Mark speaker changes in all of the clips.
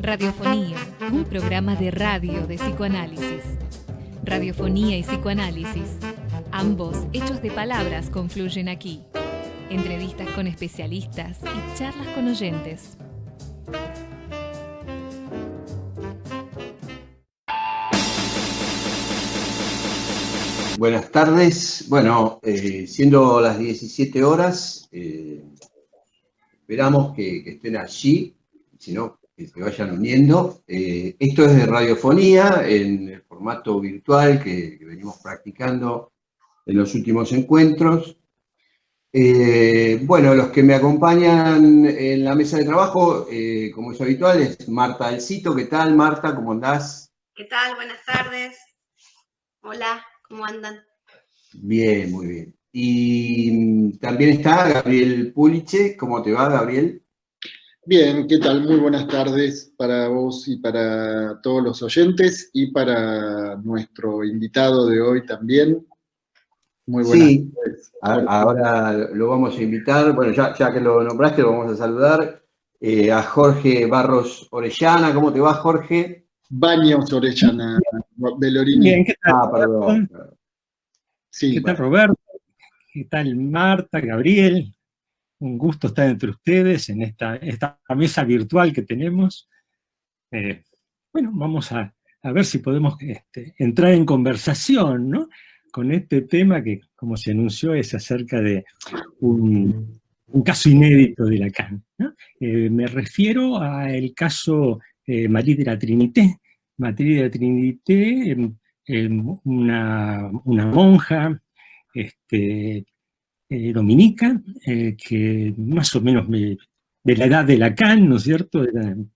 Speaker 1: Radiofonía, un programa de radio de psicoanálisis. Radiofonía y psicoanálisis, ambos hechos de palabras, confluyen aquí. Entrevistas con especialistas y charlas con oyentes.
Speaker 2: Buenas tardes. Bueno, siendo las 17 horas, esperamos que estén allí, si no, que se vayan uniendo. Esto es de radiofonía, en el formato virtual que venimos practicando en los últimos encuentros. Bueno, los que me acompañan en la mesa de trabajo, como es habitual, es Marta Alcito. ¿Qué tal, Marta? ¿Cómo andás?
Speaker 3: ¿Qué tal? Buenas tardes. Hola, ¿cómo andan?
Speaker 2: Bien, muy bien. Y también está Gabriel Puliche. ¿Cómo te va, Gabriel?
Speaker 4: Bien, ¿qué tal? Muy buenas tardes para vos y para todos los oyentes y para nuestro invitado de hoy también. Muy buenas tardes.
Speaker 2: Ahora lo vamos a invitar. Bueno, ya que lo nombraste, lo vamos a saludar a Jorge Barros Orellana. ¿Cómo te va, Jorge?
Speaker 4: Baños Orellana, Belorini.
Speaker 5: Bien, ¿qué tal?
Speaker 2: Perdón.
Speaker 4: Sí,
Speaker 5: ¿Qué tal, Roberto? ¿Qué tal, Marta, Gabriel? Un gusto estar entre ustedes en esta mesa virtual que tenemos. Bueno, vamos a ver si podemos entrar en conversación, ¿no? Con este tema que, como se anunció, es acerca de un caso inédito de Lacan, ¿no? Me refiero al caso Marie de la Trinité. Marie de la Trinité, una monja dominica, que más o menos de la edad de Lacan, ¿no es cierto?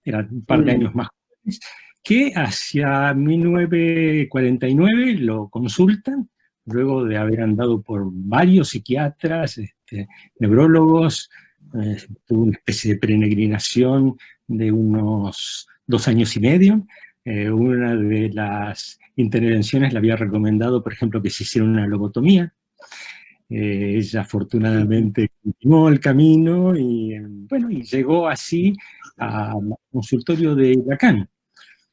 Speaker 5: Era un par de años más jóvenes, que hacia 1949 lo consultan, luego de haber andado por varios psiquiatras, neurólogos, tuvo una especie de peregrinación de unos 2 años y medio. Una de las intervenciones le había recomendado, por ejemplo, que se hiciera una lobotomía. Ella afortunadamente continuó el camino y, bueno, y llegó así al consultorio de Lacan,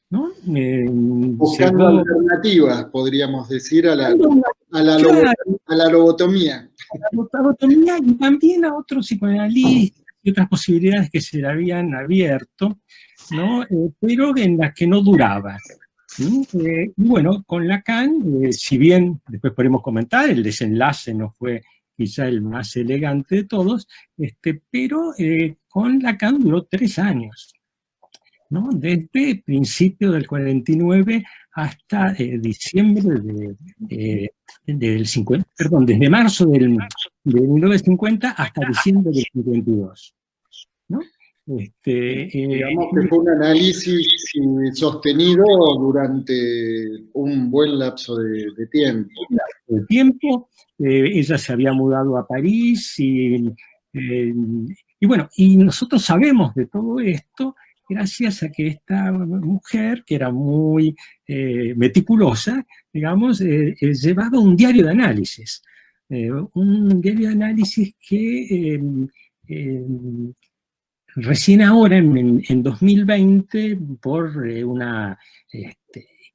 Speaker 5: ¿no?
Speaker 4: Buscando alternativas, podríamos decir, a la lobotomía.
Speaker 5: A la lobotomía y también a otros psicoanalistas y otras posibilidades que se le habían abierto, ¿no? Pero en las que no duraba. Y bueno, con Lacan, si bien después podemos comentar, el desenlace no fue quizá el más elegante de todos, pero con Lacan duró 3 años, ¿no? Desde principio del 49 hasta diciembre del 50, perdón, desde marzo de 1950 hasta diciembre del 52, ¿no?
Speaker 4: Digamos que fue un análisis sostenido durante un buen lapso de tiempo.
Speaker 5: Ella se había mudado a París y bueno, y nosotros sabemos de todo esto gracias a que esta mujer, que era muy meticulosa, digamos, llevaba un diario de análisis. Un diario de análisis que recién ahora, en 2020, por una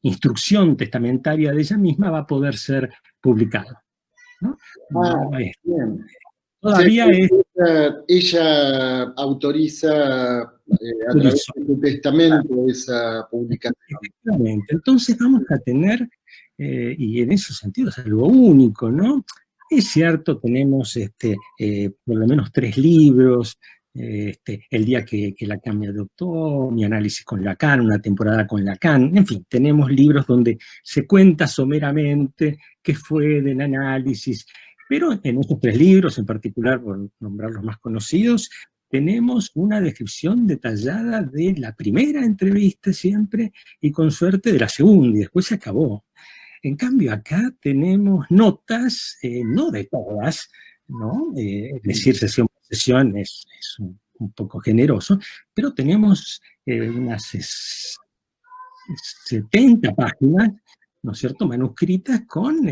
Speaker 5: instrucción testamentaria de ella misma, va a poder ser publicado, ¿no?
Speaker 4: Bien.
Speaker 5: Todavía
Speaker 4: ella autoriza a través de su testamento esa publicación.
Speaker 5: Efectivamente. Entonces vamos a tener, y en ese sentido es algo único, ¿no? Es cierto, tenemos por lo menos 3 libros, el día que Lacan me adoptó, mi análisis con Lacan, una temporada con Lacan, en fin, tenemos libros donde se cuenta someramente qué fue del análisis, pero en esos 3 libros, en particular, por nombrar los más conocidos, tenemos una descripción detallada de la primera entrevista siempre, y con suerte de la segunda, y después se acabó. En cambio, acá tenemos notas, no de todas, ¿no? Es decir, sesión por sesión es un poco generoso, pero tenemos unas 70 páginas, ¿no es cierto?, manuscritas con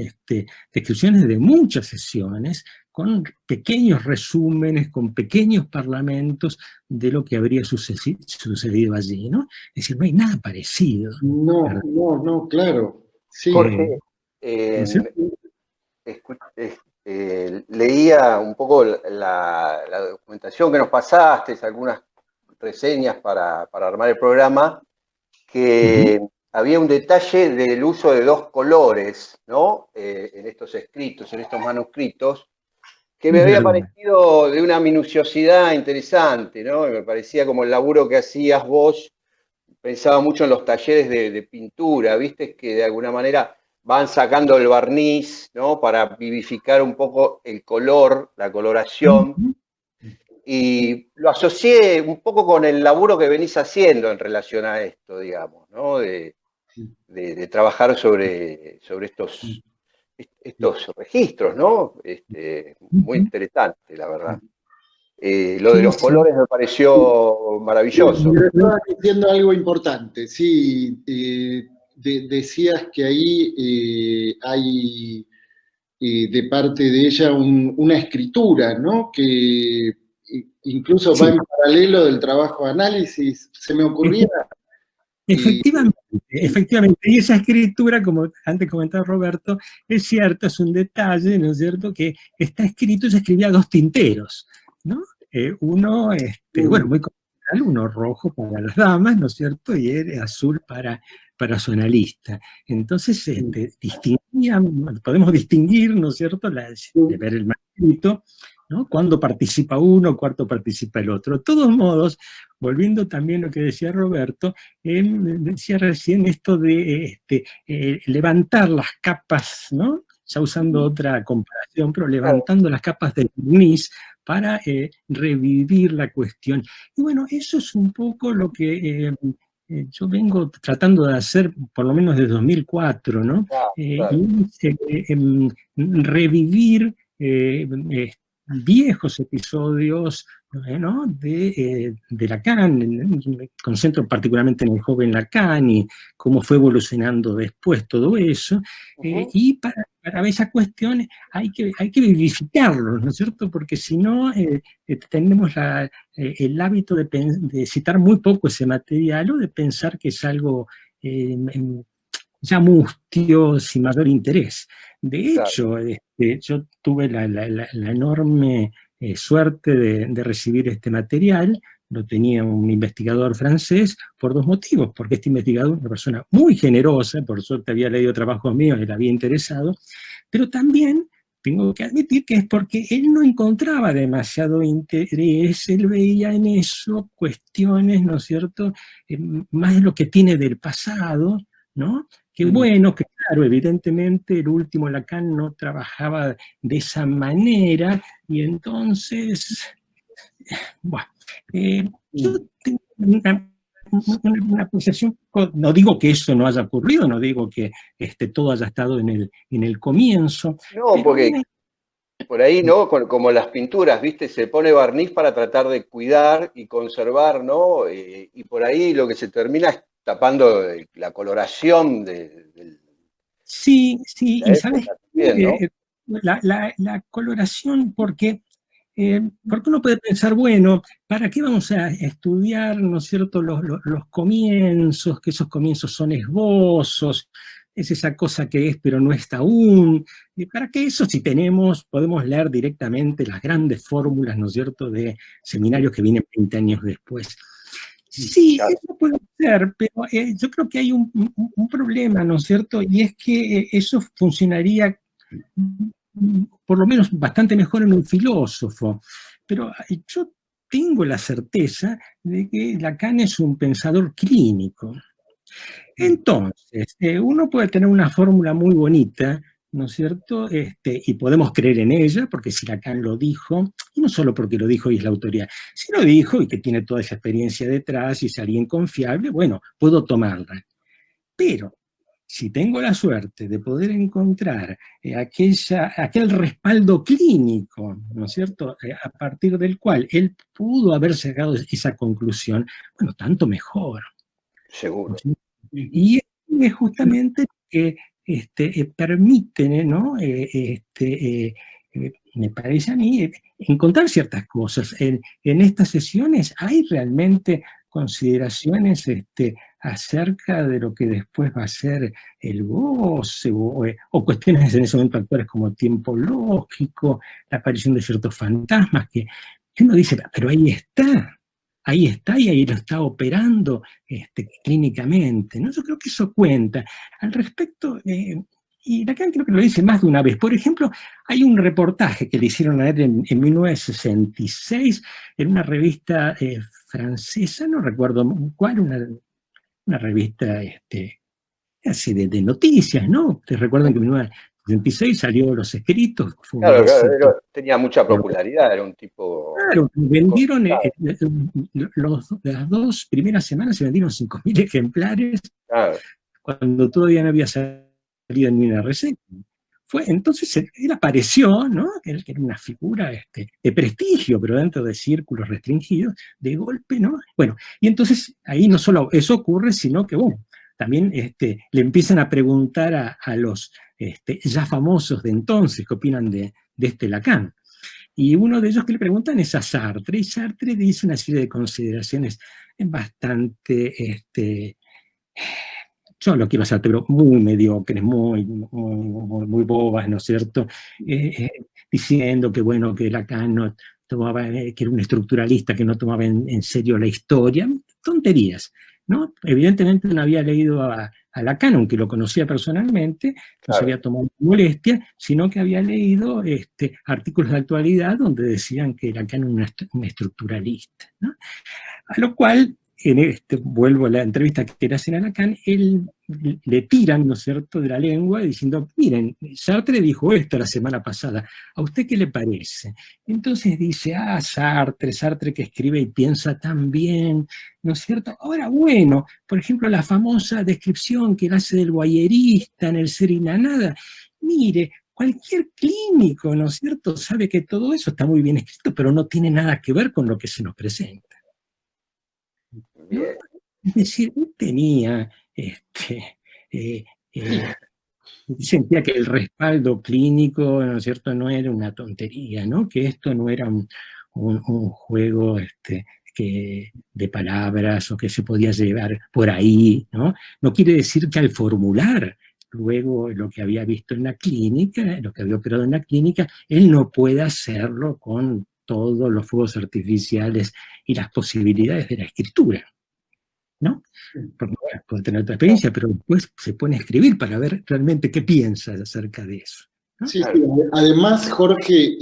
Speaker 5: descripciones de muchas sesiones, con pequeños resúmenes, con pequeños parlamentos de lo que habría sucedido allí, ¿no? Es decir, no hay nada parecido.
Speaker 4: No, claro. Sí.
Speaker 2: Jorge,
Speaker 5: ¿no es cierto?
Speaker 2: leía un poco la documentación que nos pasaste, algunas reseñas para armar el programa, que había un detalle del uso de dos colores, ¿no? En estos escritos, en estos manuscritos, que me había parecido de una minuciosidad interesante, ¿no? Y me parecía como el laburo que hacías vos, pensaba mucho en los talleres de pintura, ¿viste? Que de alguna manera van sacando el barniz, ¿no? Para vivificar un poco el color, la coloración. Y lo asocié un poco con el laburo que venís haciendo en relación a esto, digamos, ¿no? De trabajar sobre estos registros, ¿no? Muy interesante, la verdad. Lo de los colores me pareció maravilloso.
Speaker 4: Estaba diciendo algo importante, sí. Decías que ahí hay de parte de ella una escritura, ¿no? Que incluso va en paralelo del trabajo de análisis. Se me ocurría.
Speaker 5: Efectivamente, y esa escritura, como antes comentaba Roberto, es cierto, es un detalle, ¿no es cierto?, que está escrito, ella escribía dos tinteros, ¿no? Uno, bueno, muy convencional, uno rojo para las damas, ¿no es cierto?, y el azul para su analista. Entonces, podemos distinguir, ¿no es cierto?, de ver el manuscrito, ¿no? Cuándo participa uno, cuándo participa el otro. De todos modos, volviendo también a lo que decía Roberto, decía recién esto de levantar las capas, ¿no? Ya usando otra comparación, pero levantando las capas del barniz para revivir la cuestión. Y bueno, eso es un poco lo que yo vengo tratando de hacer, por lo menos desde 2004, ¿no? Revivir viejos episodios, ¿no? de Lacan. Me concentro particularmente en el joven Lacan y cómo fue evolucionando después todo eso, y para esa cuestión hay que vivificarlo, ¿no es cierto? Porque si no, tenemos el hábito de citar muy poco ese material o de pensar que es algo ya mustio, sin mayor interés. De hecho, yo tuve la enorme suerte de recibir este material, lo tenía un investigador francés, por dos motivos, porque este investigador, una persona muy generosa, por suerte había leído trabajos míos y le había interesado, pero también tengo que admitir que es porque él no encontraba demasiado interés, él veía en eso cuestiones, ¿no es cierto?, más de lo que tiene del pasado, ¿no? Que bueno, que claro, evidentemente el último Lacan no trabajaba de esa manera, y entonces, bueno, yo tengo una apreciación, no digo que eso no haya ocurrido, no digo que todo haya estado en el comienzo.
Speaker 2: No, porque por ahí, ¿no? Como las pinturas, ¿viste? Se pone barniz para tratar de cuidar y conservar, ¿no? Y por ahí lo que se termina es tapando la coloración del...
Speaker 5: Sí, y sabes
Speaker 2: también, ¿no?
Speaker 5: la coloración, porque uno puede pensar, bueno, ¿para qué vamos a estudiar, ¿no es cierto?, los comienzos, que esos comienzos son esbozos, es esa cosa que es pero no está aún? ¿Y para qué eso si podemos leer directamente las grandes fórmulas, ¿no es cierto?, de seminarios que vienen 20 años después? Sí, claro, eso puede ser, pero yo creo que hay un problema, ¿no es cierto? Y es que eso funcionaría por lo menos bastante mejor en un filósofo. Pero yo tengo la certeza de que Lacan es un pensador clínico. Entonces, uno puede tener una fórmula muy bonita, ¿no es cierto?, y podemos creer en ella, porque si Lacan lo dijo, y no solo porque lo dijo y es la autoridad, si lo dijo y que tiene toda esa experiencia detrás y es alguien confiable, bueno, puedo tomarla. Pero si tengo la suerte de poder encontrar aquel respaldo clínico, ¿no es cierto?, a partir del cual él pudo haber sacado esa conclusión, bueno, tanto mejor.
Speaker 2: Seguro.
Speaker 5: Y es justamente que permiten, ¿no?, me parece a mí, encontrar ciertas cosas. En estas sesiones hay realmente consideraciones acerca de lo que después va a ser el goce, o cuestiones en ese momento actuales como tiempo lógico, la aparición de ciertos fantasmas, que uno dice, pero ahí está y ahí lo está operando clínicamente, ¿no? Yo creo que eso cuenta. Al respecto, y Lacan creo que lo dice más de una vez. Por ejemplo, hay un reportaje que le hicieron a él en 1966 en una revista francesa, no recuerdo cuál, una revista así de noticias, ¿no? Te recuerdan que en 1966 salió Los Escritos, fue un
Speaker 2: Claro,
Speaker 5: éxito.
Speaker 2: tenía mucha popularidad, era un tipo...
Speaker 5: Claro, vendieron, las 2 primeras semanas se vendieron 5.000 ejemplares,
Speaker 2: Claro.
Speaker 5: cuando todavía no había salido ni una reseña. Entonces él apareció, ¿no? Él que era una figura de prestigio, pero dentro de círculos restringidos, de golpe, ¿no? Bueno, y entonces ahí no solo eso ocurre, sino que, bueno, también le empiezan a preguntar a los ya famosos de entonces qué opinan de Lacan. Y uno de ellos que le preguntan es a Sartre, y Sartre dice una serie de consideraciones bastante, yo lo quiero hacer, pero muy mediocres, muy bobas, ¿no es cierto? Diciendo que, bueno, que Lacan no tomaba, que era un estructuralista, que no tomaba en serio la historia, tonterías, ¿no? Evidentemente no había leído a Lacan, aunque lo conocía personalmente, no se había tomado molestia, sino que había leído artículos de actualidad donde decían que Lacan era un estructuralista, ¿no? A lo cual, vuelvo a la entrevista que le hacen a Lacan, él le tiran, ¿no es cierto?, de la lengua, diciendo, miren, Sartre dijo esto la semana pasada, ¿a usted qué le parece? Entonces dice, Sartre que escribe y piensa tan bien, ¿no es cierto? Ahora, bueno, por ejemplo, la famosa descripción que él hace del guayerista en El ser y la nada, mire, cualquier clínico, ¿no es cierto?, sabe que todo eso está muy bien escrito, pero no tiene nada que ver con lo que se nos presenta. ¿No? Es decir, él tenía, sentía que el respaldo clínico, ¿no es cierto?, no era una tontería, ¿no? Que esto no era un juego de palabras o que se podía llevar por ahí, ¿no? No quiere decir que al formular luego lo que había visto en la clínica, lo que había operado en la clínica, él no puede hacerlo con todos los fuegos artificiales y las posibilidades de la escritura, ¿no? Porque bueno, puede tener otra experiencia, pero después se pone a escribir para ver realmente qué piensa acerca de eso, ¿no?
Speaker 4: Sí, sí. Además, Jorge,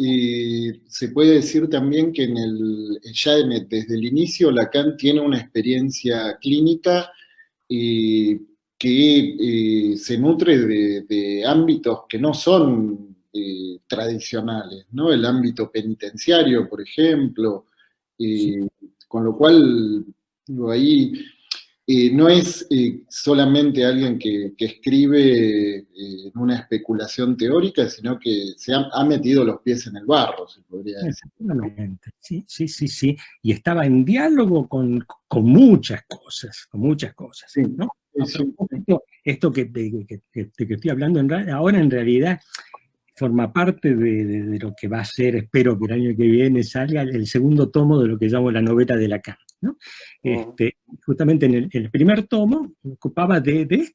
Speaker 4: se puede decir también que desde el inicio Lacan tiene una experiencia clínica que se nutre de ámbitos que no son tradicionales, ¿no? El ámbito penitenciario, por ejemplo, con lo cual, digo, ahí no es solamente alguien que escribe en una especulación teórica, sino que se ha metido los pies en el barro, se podría decir.
Speaker 5: Exactamente, sí. Y estaba en diálogo con muchas cosas,
Speaker 4: Sí,
Speaker 5: ¿no?
Speaker 4: sí.
Speaker 5: Esto que estoy hablando ahora en realidad forma parte de lo que va a ser, espero que el año que viene salga el segundo tomo de lo que llamo la novela de Lacan, ¿no? Justamente en el primer tomo ocupaba de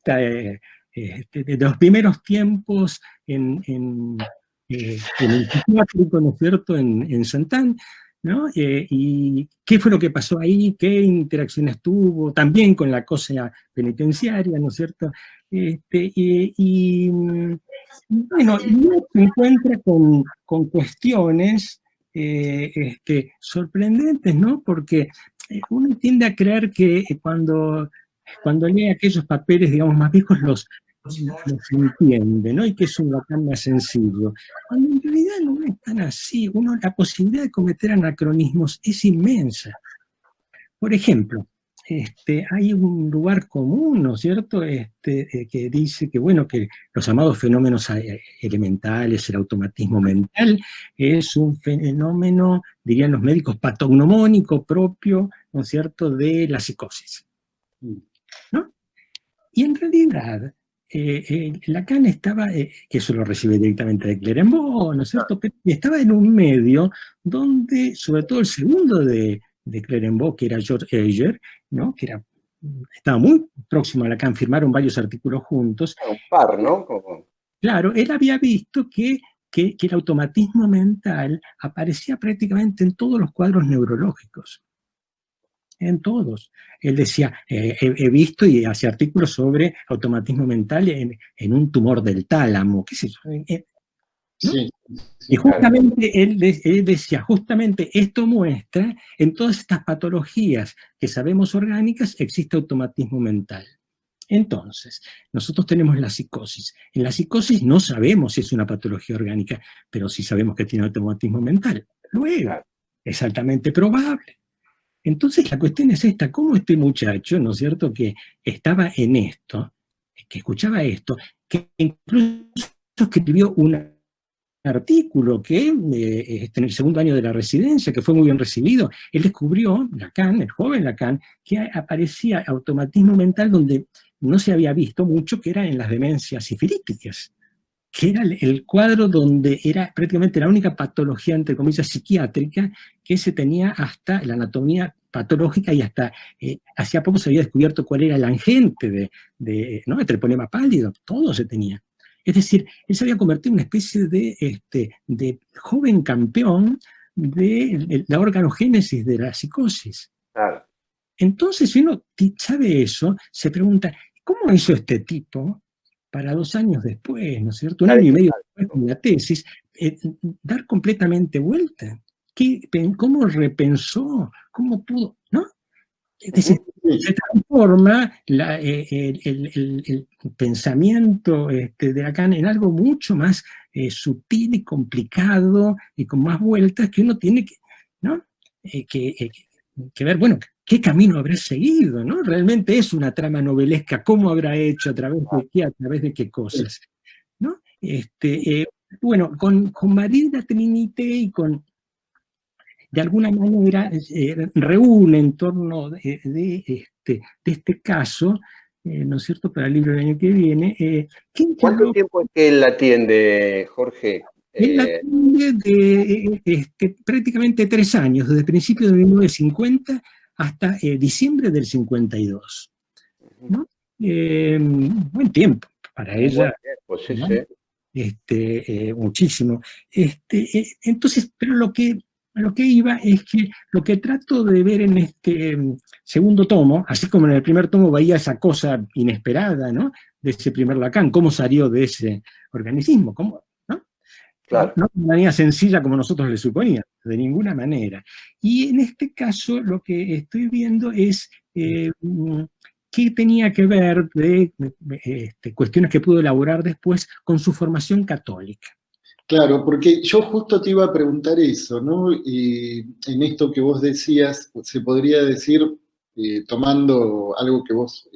Speaker 5: los primeros tiempos en el psiquiátrico, ¿no es cierto?, en Santán, ¿no? Y qué fue lo que pasó ahí, qué interacciones tuvo, también con la cosa penitenciaria, ¿no es cierto? Bueno, y uno se encuentra con cuestiones sorprendentes, ¿no? Porque uno tiende a creer que cuando lee aquellos papeles, digamos, más viejos, los entiende, ¿no? Y que es un Lacan más sencillo. Cuando en realidad no es tan así. La posibilidad de cometer anacronismos es inmensa. Por ejemplo, hay un lugar común, ¿no es cierto?, que dice que, bueno, que los llamados fenómenos elementales, el automatismo mental, es un fenómeno, dirían los médicos, patognomónico propio, ¿no es cierto?, de la psicosis, ¿no? Y en realidad, Lacan estaba, que eso lo recibe directamente de Clerenbeau, ¿no es cierto? Pero estaba en un medio donde, sobre todo el segundo de Clerenbeau, que era George Heger, ¿no? Estaba muy próximo a Lacan, firmaron varios artículos juntos.
Speaker 2: Un par, ¿no? Como...
Speaker 5: Claro, él había visto que el automatismo mental aparecía prácticamente en todos los cuadros neurológicos. En todos. Él decía, he visto y hace artículos sobre automatismo mental en un tumor del tálamo, qué sé yo. ¿No?
Speaker 4: Sí,
Speaker 5: Y justamente él decía, justamente esto muestra, en todas estas patologías que sabemos orgánicas, existe automatismo mental. Entonces, nosotros tenemos la psicosis. En la psicosis no sabemos si es una patología orgánica, pero sí sabemos que tiene automatismo mental. Luego, es altamente probable. Entonces la cuestión es esta, ¿cómo este muchacho, ¿no es cierto?, que estaba en esto, que escuchaba esto, que incluso escribió un artículo que en el segundo año de la residencia, que fue muy bien recibido, él descubrió, Lacan, el joven Lacan, que aparecía automatismo mental donde no se había visto mucho, que era en las demencias sifilíticas, que era el cuadro donde era prácticamente la única patología, entre comillas, psiquiátrica que se tenía hasta la anatomía patológica y hasta hacía poco se había descubierto cuál era el agente ¿no? El treponema pálido, todo se tenía. Es decir, él se había convertido en una especie de joven campeón de la organogénesis de la psicosis.
Speaker 2: Claro.
Speaker 5: Entonces, si uno sabe eso, se pregunta, ¿cómo hizo este tipo para 2 años después, ¿no es cierto? 1 año y medio después con la tesis, dar completamente vuelta? ¿Cómo repensó? ¿Cómo pudo? ¿No? Es decir, se transforma el pensamiento de Lacan en algo mucho más sutil y complicado y con más vueltas que uno tiene que, ¿no? Que ver, bueno, qué camino habrá seguido, ¿no? Realmente es una trama novelesca, cómo habrá hecho, a través de qué, a través de qué cosas, ¿no? Bueno, con Marie de la Trinité y con, de alguna manera, reúne en torno de este caso, ¿no es cierto?, para el libro del año que viene.
Speaker 2: ¿Cuánto tiempo es que él la atiende, Jorge?
Speaker 5: Él la atiende de prácticamente 3 años, desde principios de 1950 hasta diciembre del 52. ¿No? Buen tiempo para ella.
Speaker 2: Pues sí,
Speaker 5: ¿no?
Speaker 2: Sí.
Speaker 5: Muchísimo. Entonces, pero lo que iba es que lo que trato de ver en este segundo tomo, así como en el primer tomo veía esa cosa inesperada, ¿no?, de ese primer Lacan, cómo salió de ese organismo, cómo, ¿no?
Speaker 2: Claro.
Speaker 5: No de manera sencilla como nosotros le suponíamos, de ninguna manera. Y en este caso lo que estoy viendo es qué tenía que ver de cuestiones que pudo elaborar después con su formación católica.
Speaker 4: Claro, porque yo justo te iba a preguntar eso, ¿no? Y en esto que vos decías, se podría decir, tomando algo que vos,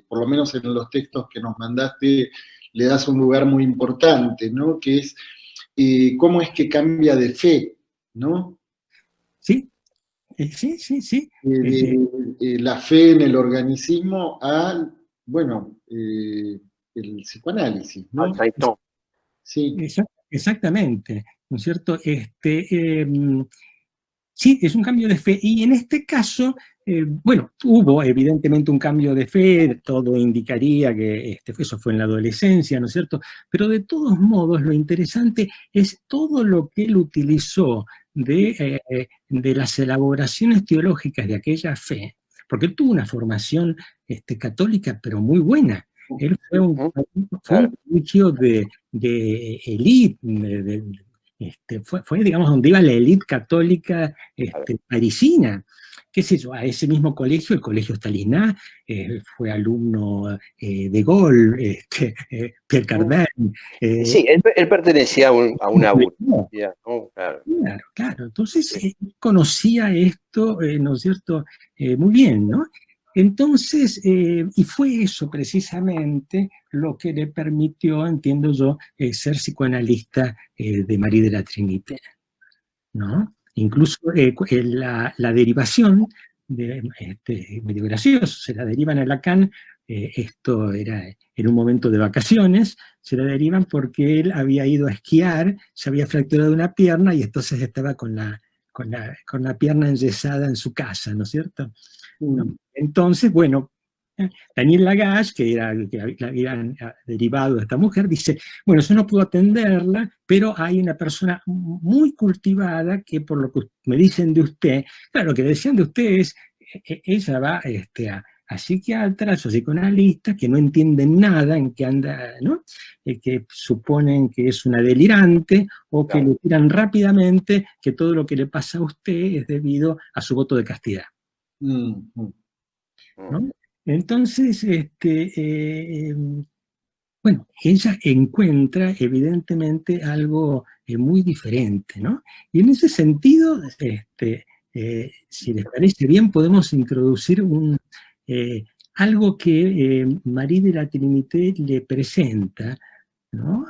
Speaker 4: por lo menos en los textos que nos mandaste, le das un lugar muy importante, ¿no? Que es cómo es que cambia de fe, ¿no?
Speaker 5: Sí, sí.
Speaker 4: La fe en el organismo a, bueno, el psicoanálisis, ¿no? Sí.
Speaker 5: Exactamente, ¿no es cierto? Sí, es un cambio de fe, y en este caso, bueno, hubo evidentemente un cambio de fe, todo indicaría que eso fue en la adolescencia, ¿no es cierto? Pero de todos modos, lo interesante es todo lo que él utilizó de las elaboraciones teológicas de aquella fe, porque él tuvo una formación católica, pero muy buena. Él fue un colegio de élite, fue, digamos, donde iba la élite católica parisina. Qué sé yo, a ese mismo colegio, el colegio Stalinat, fue alumno de Gaulle, Pierre Cardin.
Speaker 2: Sí, él pertenecía a una burguesía, ¿no?
Speaker 5: Claro. Entonces, conocía esto, ¿no es cierto?, muy bien, ¿no? Entonces, y fue eso precisamente lo que le permitió, entiendo yo, ser psicoanalista de Marie de la Trinité, ¿no? Incluso la derivación, medio gracioso, se la derivan a Lacan esto era en un momento de vacaciones, se la derivan porque él había ido a esquiar, se había fracturado una pierna y entonces estaba con la pierna enyesada en su casa, ¿no es cierto? ¿No? Entonces, bueno, Daniel Lagache, que había derivado de esta mujer, dice, bueno, yo no puedo atenderla, pero hay una persona muy cultivada que por lo que me dicen de usted, claro, lo que decían de usted es, ella va a psiquiatras o psicoanalistas que no entienden nada en qué anda, ¿no? Que suponen que es una delirante o que le tiran rápidamente que todo lo que le pasa a usted es debido a su voto de castidad. ¿No? Entonces, bueno, ella encuentra evidentemente algo muy diferente, ¿no? Y en ese sentido, si les parece bien, podemos introducir algo que Marie de la Trinité le presenta, ¿no?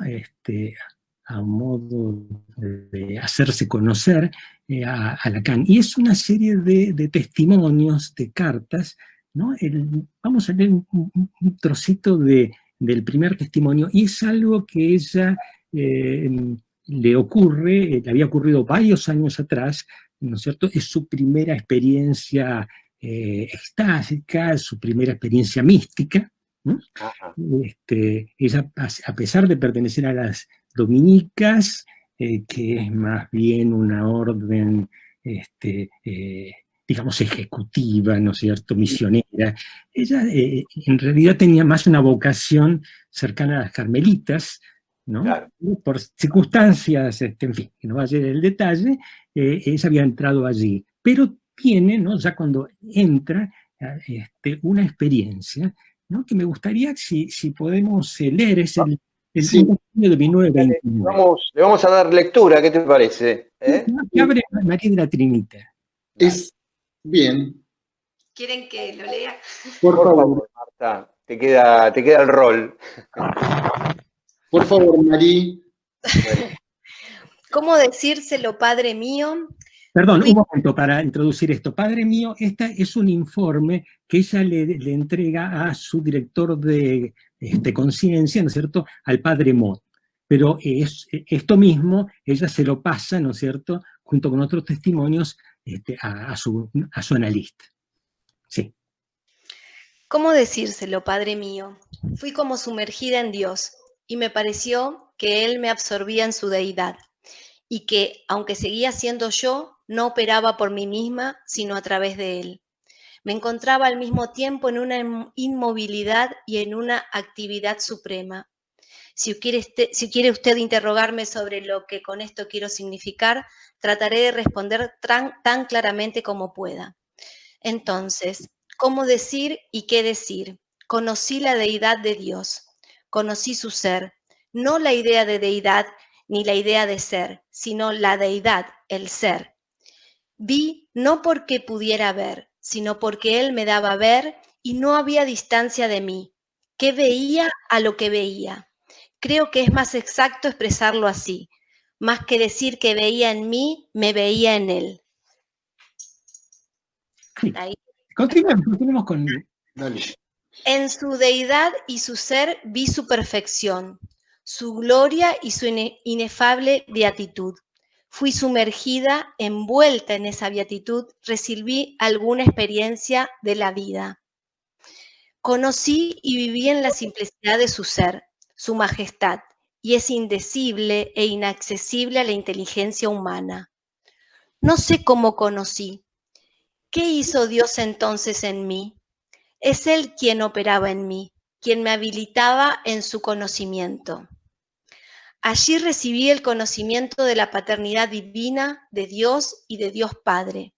Speaker 5: A modo de hacerse conocer a Lacan. Y es una serie de testimonios, de cartas, ¿no? Vamos a leer un trocito del primer testimonio, y es algo que ella le ocurre, le había ocurrido varios años atrás, ¿no es cierto? Es su primera experiencia extásica, su primera experiencia mística, ¿no? Ella, a pesar de pertenecer a las dominicas, que es más bien una orden, digamos, ejecutiva, ¿no es cierto?, misionera. Ella en realidad tenía más una vocación cercana a las carmelitas, ¿no? Claro. Por circunstancias, en fin, que no va a ser el detalle, ella había entrado allí, pero tiene, ¿no?, ya cuando entra, una experiencia, ¿no?, que me gustaría, si podemos leer, es el
Speaker 2: sí.
Speaker 5: año de 1929.
Speaker 2: Le vamos a dar lectura, ¿qué te parece?
Speaker 5: Que abre Marie de la Trinité.
Speaker 4: Es bien.
Speaker 3: ¿Quieren que lo lea?
Speaker 2: Por favor, Marta, te queda el rol.
Speaker 4: Por favor, Marie.
Speaker 3: ¿Cómo decírselo, Padre mío?
Speaker 5: Perdón, un momento para introducir esto. Padre mío, este es un informe que ella le entrega a su director de conciencia, ¿no es cierto?, al padre Mott. Pero esto mismo, ella se lo pasa, ¿no es cierto?, junto con otros testimonios a su analista. Sí.
Speaker 3: ¿Cómo decírselo, Padre mío? Fui como sumergida en Dios, y me pareció que Él me absorbía en su deidad, y que, aunque seguía siendo yo, no operaba por mí misma, sino a través de Él. Me encontraba al mismo tiempo en una inmovilidad y en una actividad suprema. Si quiere usted interrogarme sobre lo que con esto quiero significar, trataré de responder tan claramente como pueda. Entonces, ¿cómo decir y qué decir? Conocí la deidad de Dios, conocí su ser, no la idea de deidad ni la idea de ser, sino la deidad, el ser. Vi no porque pudiera ver, sino porque Él me daba a ver y no había distancia de mí. ¿Qué veía a lo que veía? Creo que es más exacto expresarlo así. Más que decir que veía en mí, me veía en Él.
Speaker 5: Ahí. Continuemos con...
Speaker 4: Dale.
Speaker 3: En su deidad y su ser vi su perfección, su gloria y su inefable beatitud. Fui sumergida, envuelta en esa beatitud, recibí alguna experiencia de la vida. Conocí y viví en la simplicidad de su ser, su majestad, y es indecible e inaccesible a la inteligencia humana. No sé cómo conocí. ¿Qué hizo Dios entonces en mí? Es Él quien operaba en mí, quien me habilitaba en su conocimiento. Allí recibí el conocimiento de la paternidad divina de Dios y de Dios Padre.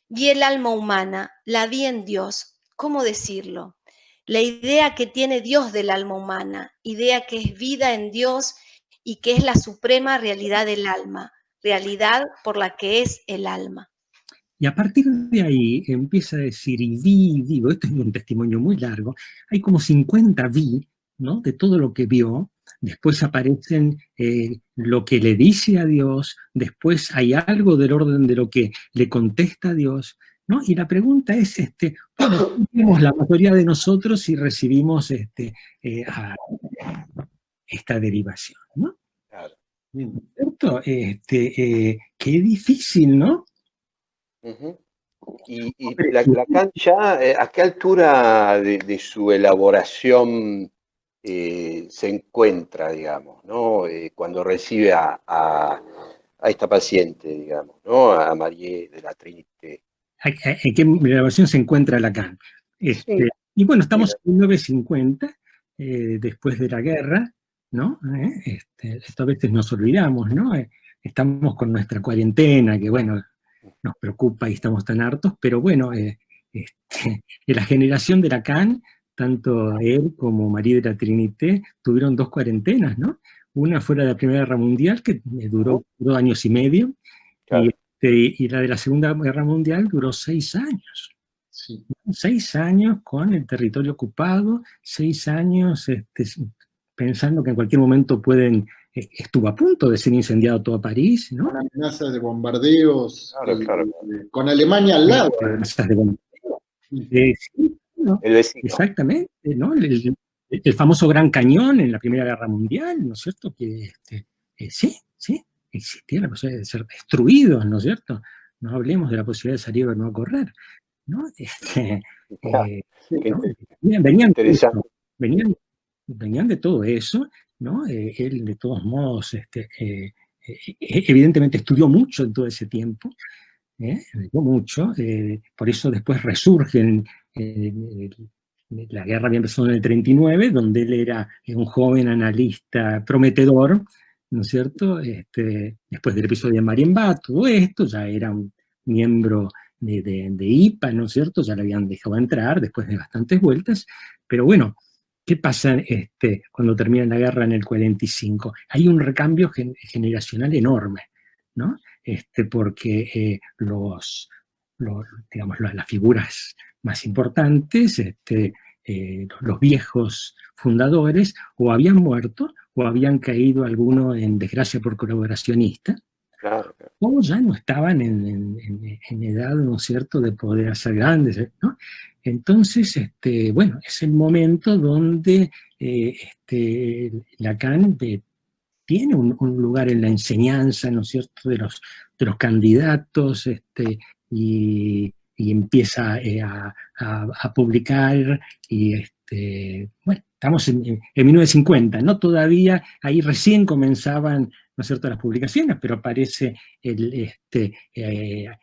Speaker 3: Vi el alma humana, la vi en Dios. ¿Cómo decirlo? La idea que tiene Dios del alma humana, idea que es vida en Dios y que es la suprema realidad del alma, realidad por la que es el alma.
Speaker 5: Y a partir de ahí empieza a decir, y digo, esto es un testimonio muy largo, hay como 50 ¿no?, de todo lo que vio. Después aparecen lo que le dice a Dios, después hay algo del orden de lo que le contesta a Dios, ¿no? Y la pregunta es, bueno, tenemos la mayoría de nosotros si recibimos a esta derivación, ¿no?
Speaker 2: Claro.
Speaker 5: ¿Cierto? Qué difícil, ¿no?
Speaker 2: Ujú. Y Lacan ya, ¿a qué altura de su elaboración se encuentra, digamos, ¿no? Cuando recibe a esta paciente, digamos, ¿no? A María de la Trinité.
Speaker 5: ¿En qué grabación se encuentra Lacan?
Speaker 2: Sí,
Speaker 5: Y bueno, estamos
Speaker 2: mira,
Speaker 5: en 1950, después de la guerra, ¿no? Esto a veces nos olvidamos, ¿no? Estamos con nuestra cuarentena, que bueno, nos preocupa y estamos tan hartos, pero bueno, de la generación de Lacan, tanto él como María de la Trinité tuvieron 2 cuarentenas, ¿no? Una fue la de la Primera Guerra Mundial, que duró 2 años y medio, y,
Speaker 2: claro.
Speaker 5: y la de la Segunda Guerra Mundial duró 6 años.
Speaker 4: Sí.
Speaker 5: 6 años con el territorio ocupado, 6 años pensando que en cualquier momento estuvo a punto de ser incendiado todo París, ¿no?
Speaker 4: Una amenaza de bombardeos
Speaker 2: Claro.
Speaker 4: con Alemania al lado.
Speaker 5: Amenazas de bombardeo. Sí, ¿no?
Speaker 2: El vecino.
Speaker 5: Exactamente, ¿no? El famoso Gran Cañón en la Primera Guerra Mundial, ¿no es cierto? Que sí, existía la posibilidad de ser destruidos, ¿no es cierto? No hablemos de la posibilidad de salir o no a correr, ¿no? ¿no?
Speaker 2: Interesante.
Speaker 5: Venían de todo eso, ¿no? Él, de todos modos, evidentemente estudió mucho en todo ese tiempo, estudió mucho, por eso después resurgen. La guerra había empezado en el 39, donde él era un joven analista prometedor, ¿no es cierto? Después del episodio de Marienbad, todo esto, ya era un miembro de IPA, ¿no es cierto? Ya le habían dejado entrar después de bastantes vueltas, pero bueno, ¿qué pasa cuando termina la guerra en el 45? Hay un recambio generacional enorme, ¿no? Porque digamos, las figuras más importantes, los viejos fundadores, o habían muerto, o habían caído alguno en desgracia por colaboracionista,
Speaker 2: Claro.
Speaker 5: o ya no estaban en edad, ¿no es cierto?, de poder hacer grandes, ¿no? Entonces, bueno, es el momento donde Lacan tiene un lugar en la enseñanza, ¿no es cierto?, de los candidatos, y empieza a publicar, y bueno, estamos en 1950, ¿no? Todavía ahí recién comenzaban, ¿no es cierto?, las publicaciones, pero aparece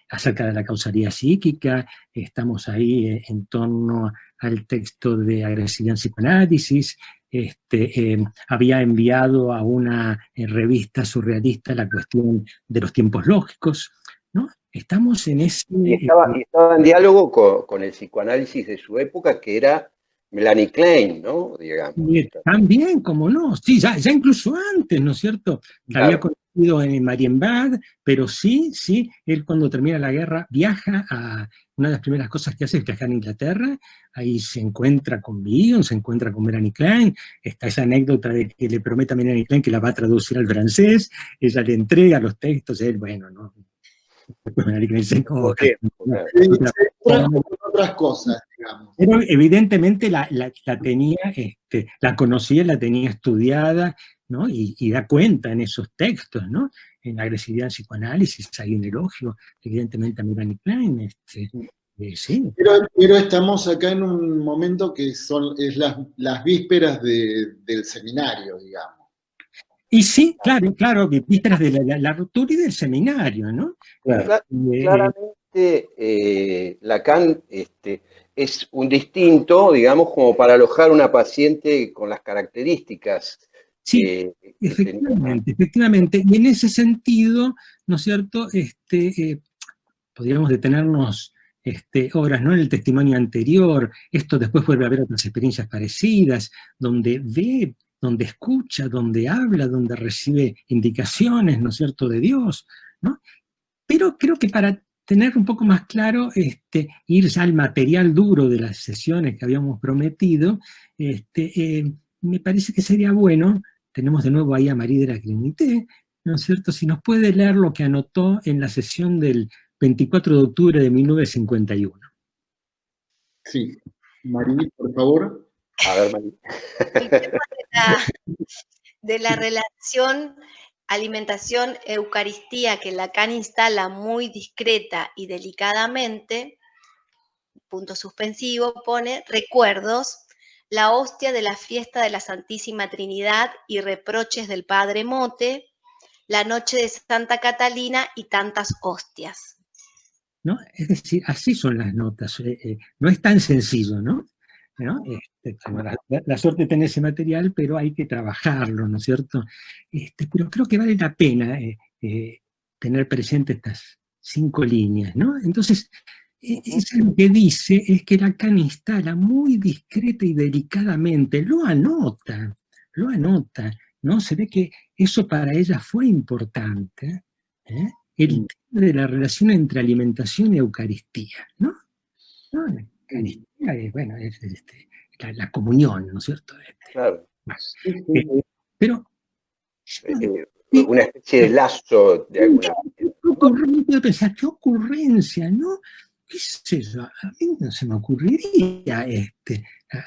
Speaker 5: acerca de la causalidad psíquica, estamos ahí en torno al texto de agresividad en psicoanálisis, había enviado a una revista surrealista la cuestión de los tiempos lógicos, ¿no? Estamos en ese...
Speaker 2: Y estaba en diálogo con el psicoanálisis de su época, que era Melanie Klein, ¿no? Digamos.
Speaker 5: También, como no, sí, ya incluso antes, ¿no es cierto? La había conocido en Marienbad, pero sí, él cuando termina la guerra viaja una de las primeras cosas que hace es viajar a Inglaterra, ahí se encuentra con Bion, se encuentra con Melanie Klein, está esa anécdota de que le promete a Melanie Klein que la va a traducir al francés, ella le entrega los textos, él, bueno, no. Melanie Klein se enoja.
Speaker 4: Otras cosas, digamos.
Speaker 5: Pero evidentemente la tenía, la conocía, la tenía estudiada, ¿no? Y da cuenta en esos textos, ¿no? En la agresividad en psicoanálisis hay un elogio, evidentemente, a Melanie Klein, sí.
Speaker 4: Pero estamos acá en un momento que es las vísperas del seminario, digamos.
Speaker 5: Y sí, claro, vísperas de la ruptura y del seminario, ¿no?
Speaker 2: Claro. Claramente, Lacan es un distinto, digamos, como para alojar una paciente con las características.
Speaker 5: Sí, efectivamente. Y en ese sentido, ¿no es cierto?, podríamos detenernos horas, ¿no?, en el testimonio anterior, esto después vuelve a haber otras experiencias parecidas, donde ve, donde escucha, donde habla, donde recibe indicaciones, ¿no es cierto?, de Dios, ¿no? Pero creo que para tener un poco más claro, ir ya al material duro de las sesiones que habíamos prometido, me parece que sería bueno, tenemos de nuevo ahí a María de la Trinité, ¿no es cierto?, si nos puede leer lo que anotó en la sesión del 24 de octubre de 1951.
Speaker 4: Sí. Marí, por favor.
Speaker 6: A ver, Marí.
Speaker 3: El tema de la relación alimentación-eucaristía que Lacan instala muy discreta y delicadamente, punto suspensivo, pone recuerdos, la hostia de la fiesta de la Santísima Trinidad y reproches del Padre Mote, la noche de Santa Catalina y tantas hostias.
Speaker 5: ¿No? Es decir, así son las notas. No es tan sencillo, ¿no? La suerte de tener ese material, pero hay que trabajarlo, ¿no es cierto? Pero creo que vale la pena tener presente estas 5 líneas, ¿no? Entonces, eso lo que dice es que Lacan instala muy discreta y delicadamente, lo anota, ¿no? Se ve que eso para ella fue importante, el tema de la relación entre alimentación y Eucaristía, ¿no? La Eucaristía, bueno, es la comunión, ¿no es cierto?
Speaker 6: Claro.
Speaker 5: Pero
Speaker 6: una especie de lazo de alguna
Speaker 5: manera. Puedo pensar, qué ocurrencia, ¿no? ¿Qué sé yo? A mí no se me ocurriría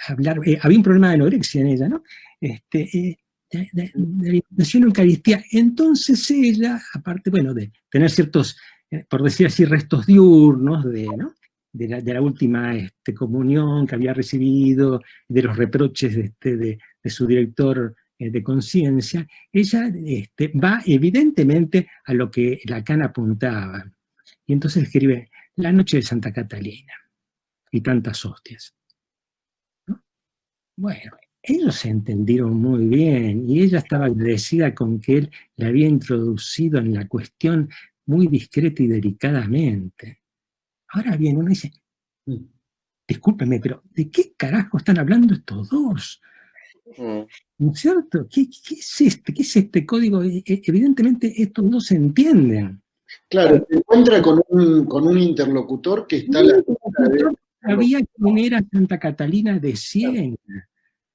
Speaker 5: hablar. Había un problema de anorexia en ella, ¿no? De alimentación y Eucaristía. Entonces ella, aparte, bueno, de tener ciertos, por decir así, restos diurnos ¿no? de la última comunión que había recibido, de los reproches de su director de conciencia, ella va evidentemente a lo que Lacan apuntaba. Y entonces escribe La noche de Santa Catalina y tantas hostias, ¿no? Bueno, ellos se entendieron muy bien y ella estaba agradecida con que él la había introducido en la cuestión muy discreta y delicadamente. Ahora bien, uno dice, discúlpeme, pero ¿de qué carajo están hablando estos dos? ¿No es cierto? ¿Qué es este código? Evidentemente estos dos se entienden.
Speaker 4: Claro, se encuentra con un interlocutor que está
Speaker 5: sabía quién era Santa Catalina de Siena,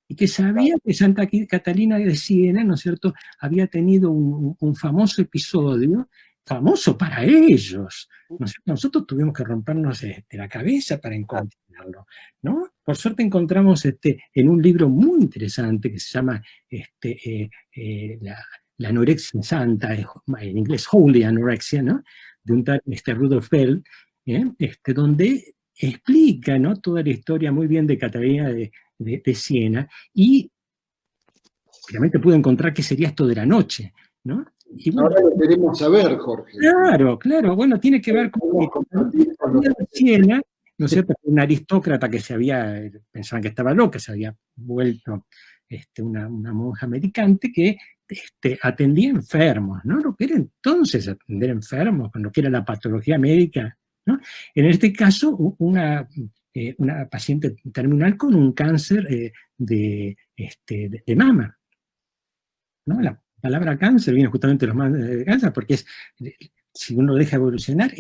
Speaker 5: y que sabía que Santa Catalina de Siena, ¿no es cierto?, había tenido un famoso episodio, famoso para ellos, ¿no es cierto? Nosotros tuvimos que rompernos la cabeza para encontrarlo, ¿no? Por suerte encontramos en un libro muy interesante que se llama la anorexia santa, en inglés Holy Anorexia, ¿no? De un tal Rudolf Feld, donde explica, ¿no?, toda la historia muy bien de Catalina de Siena, y realmente pude encontrar qué sería esto de la noche, ¿no? Y bueno,
Speaker 4: ahora lo queremos saber, Jorge.
Speaker 5: Claro, bueno, tiene que ver con Catalina de Siena, ¿no es cierto?, una aristócrata que pensaban que estaba loca, se había vuelto una monja medicante que atendía enfermos, ¿no? Lo que era entonces atender enfermos, con lo que era la patología médica, ¿no? En este caso, una paciente terminal con un cáncer de mama, ¿no? La palabra cáncer viene justamente de los mamas de cáncer, porque si uno lo deja evolucionar,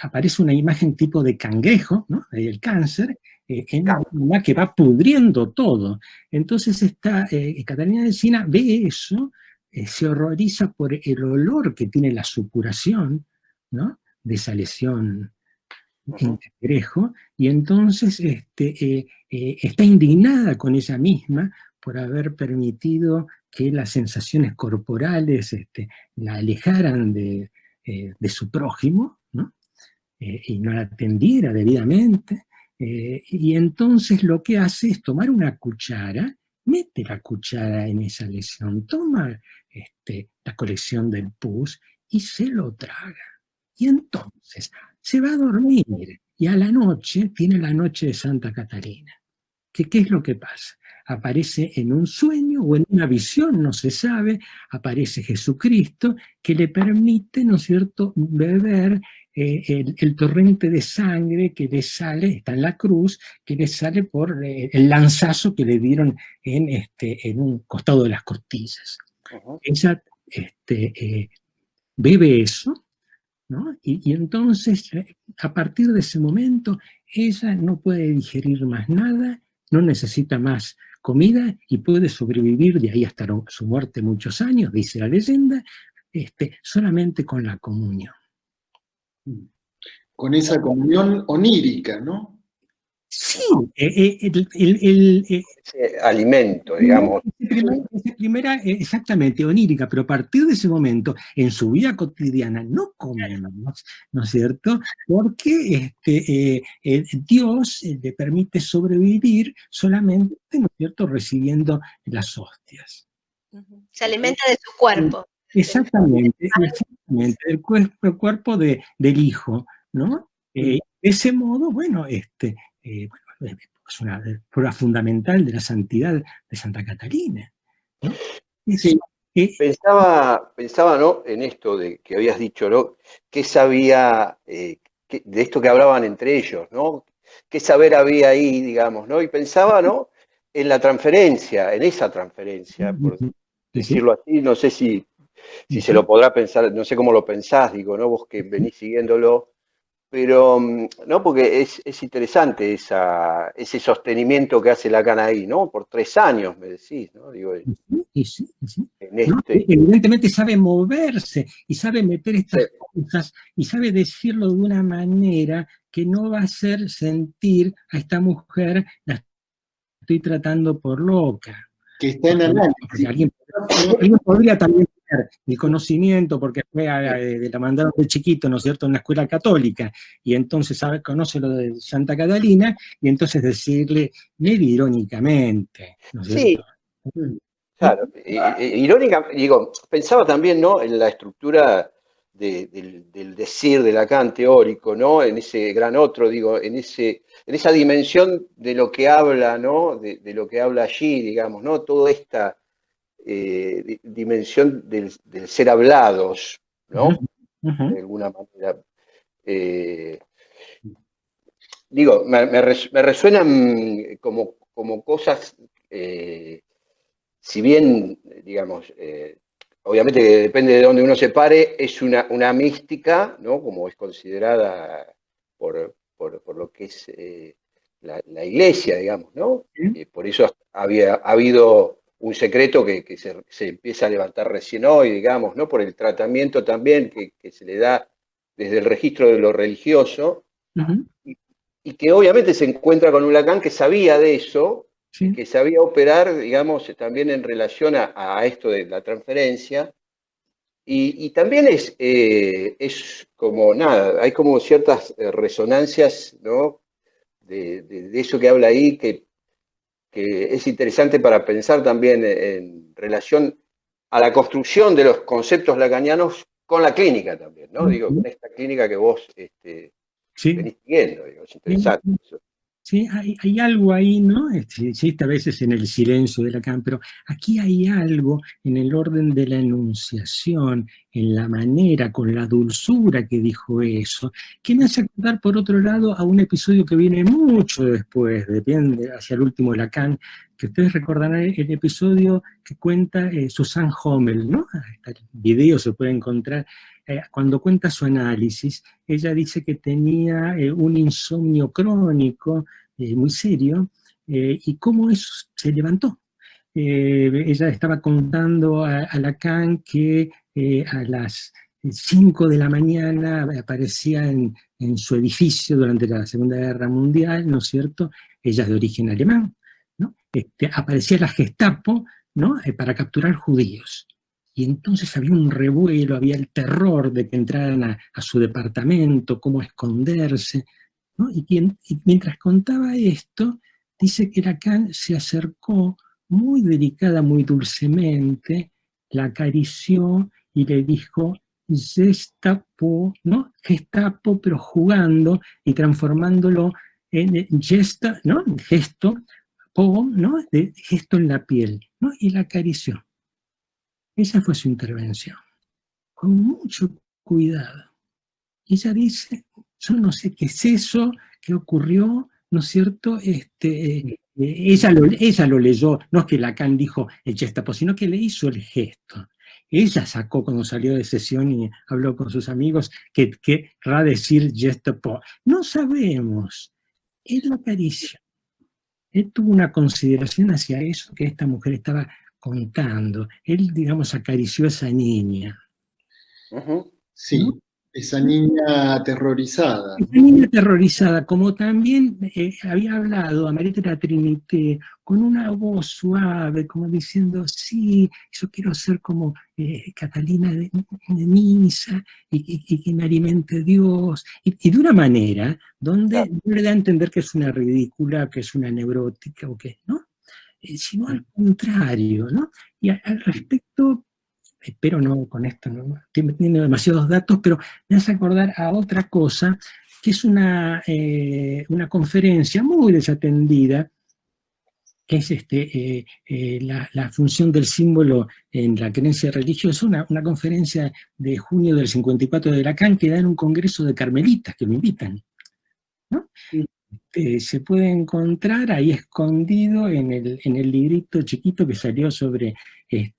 Speaker 5: aparece una imagen tipo de cangrejo, ¿no?, del cáncer, en una que va pudriendo todo. Entonces Catalina de Siena ve eso, se horroriza por el olor que tiene la supuración, ¿no?, de esa lesión en cangrejo, y entonces está indignada con ella misma por haber permitido que las sensaciones corporales la alejaran de su prójimo, ¿no? Y no la atendiera debidamente, y entonces lo que hace es tomar una cuchara, mete la cuchara en esa lesión, toma la colección del pus y se lo traga. Y entonces se va a dormir, y a la noche tiene la noche de Santa Catalina. ¿Qué es lo que pasa? Aparece en un sueño o en una visión, no se sabe, aparece Jesucristo que le permite, ¿no es cierto?, beber el torrente de sangre que le sale, está en la cruz, que le sale por el lanzazo que le dieron en un costado de las costillas. Ella bebe eso, ¿no? Y entonces, a partir de ese momento, ella no puede digerir más nada, no necesita más comida y puede sobrevivir de ahí hasta su muerte muchos años, dice la leyenda, solamente con la comunión.
Speaker 4: Con esa comunión onírica, ¿no?
Speaker 5: Sí,
Speaker 6: Ese alimento, digamos.
Speaker 5: esa primera, exactamente, onírica, pero a partir de ese momento, en su vida cotidiana, no come más, ¿no es cierto? Porque Dios le permite sobrevivir solamente, ¿no es cierto?, recibiendo las hostias.
Speaker 3: Se alimenta de su cuerpo.
Speaker 5: Exactamente, el cuerpo del hijo, ¿no? De ese modo, bueno, bueno, es una prueba fundamental de la santidad de Santa Catalina, ¿no?
Speaker 4: Sí.
Speaker 6: Pensaba, ¿no?, en esto de que habías dicho, ¿no? ¿Qué sabía de esto que hablaban entre ellos, ¿no? ¿Qué saber había ahí, digamos, ¿no? Y pensaba, ¿no?, en la transferencia, en esa transferencia, por decirlo así, no sé si se lo podrá pensar, no sé cómo lo pensás, digo, ¿no? Vos que venís siguiéndolo, pero, ¿no? Porque es interesante ese sostenimiento que hace Lacan ahí, ¿no? Por 3 años, me decís, ¿no? Digo,
Speaker 5: Sí.
Speaker 6: en
Speaker 5: ¿No? Evidentemente sabe moverse y sabe meter estas cosas y sabe decirlo de una manera que no va a hacer sentir a esta mujer la estoy tratando por loca.
Speaker 4: Que está en análisis.
Speaker 5: Alguien podría también tener el conocimiento, porque fue la mandaron de chiquito, ¿no es cierto?, en la escuela católica, y entonces conoce lo de Santa Catalina, y entonces decirle medio irónicamente, ¿no es cierto?
Speaker 6: Sí, claro. Irónica, digo, pensaba también, ¿no?, en la estructura del decir de Lacan teórico, ¿no?, en ese gran otro, digo, en esa dimensión de lo que habla, ¿no?, de lo que habla allí, digamos, ¿no?, toda esta dimensión del ser hablados, ¿no?, de alguna manera. Digo, me resuenan como cosas, si bien, digamos, obviamente que depende de dónde uno se pare, es una mística, ¿no?, como es considerada por lo que es la Iglesia, digamos, ¿no? Por eso ha habido un secreto que se empieza a levantar recién hoy, digamos, ¿no?, por el tratamiento también que se le da desde el registro de lo religioso, y que obviamente se encuentra con un Lacan que sabía de eso,
Speaker 5: Sí.
Speaker 6: que sabía operar, digamos, también en relación a esto de la transferencia, y también es como nada, hay como ciertas resonancias, ¿no?, de eso que habla ahí, que es interesante para pensar también en relación a la construcción de los conceptos lacanianos con la clínica también, ¿no? Digo, con esta clínica que vos venís siguiendo, digo, es interesante eso.
Speaker 5: Sí, hay algo ahí, ¿no? Existe a veces en el silencio de Lacan, pero aquí hay algo en el orden de la enunciación, en la manera, con la dulzura que dijo eso, que me hace acordar, por otro lado, a un episodio que viene mucho después, depende, hacia el último Lacan, que ustedes recordarán el episodio que cuenta Susanne Hommel, ¿no? El video se puede encontrar. Cuando cuenta su análisis, ella dice que tenía un insomnio crónico muy serio, y cómo eso se levantó. Ella estaba contando a Lacan que a las 5 de la mañana aparecía en su edificio durante la Segunda Guerra Mundial, ¿no es cierto? Ella es de origen alemán, ¿no? Aparecía la Gestapo, ¿no?, para capturar judíos. Y entonces había un revuelo, había el terror de que entraran a su departamento, cómo esconderse, ¿no? Y mientras contaba esto, dice que Lacan se acercó muy delicada, muy dulcemente, la acarició y le dijo, Gestapo, ¿no? Gestapo, pero jugando y transformándolo en gesta, ¿no? Gesto, po, ¿no? De gesto en la piel, ¿no? Y la acarició. Esa fue su intervención, con mucho cuidado. Ella dice, yo no sé qué es eso, qué ocurrió, ¿no es cierto? Ella lo leyó, no es que Lacan dijo el Gestapo, sino que le hizo el gesto. Ella sacó cuando salió de sesión y habló con sus amigos que querrá decir Gestapo. No sabemos. Él lo acarició. Él tuvo una consideración hacia eso que esta mujer estaba contando. Él, digamos, acarició a esa niña.
Speaker 4: Sí. Esa niña aterrorizada.
Speaker 5: Esa niña aterrorizada, como también había hablado a María de la Trinité con una voz suave, como diciendo, sí, yo quiero ser como Catalina de Niza, y que me alimente Dios, y de una manera donde no le da a entender que es una ridícula, que es una neurótica, o que, ¿no? Sino al contrario, ¿no? Y al respecto, espero no, con esto no tiene demasiados datos, pero me hace acordar a otra cosa, que es una conferencia muy desatendida, que es la función del símbolo en la creencia religiosa, una conferencia de junio del 54 de Lacan, que da en un congreso de carmelitas, que lo invitan, ¿no? Se puede encontrar ahí escondido en el librito chiquito que salió sobre el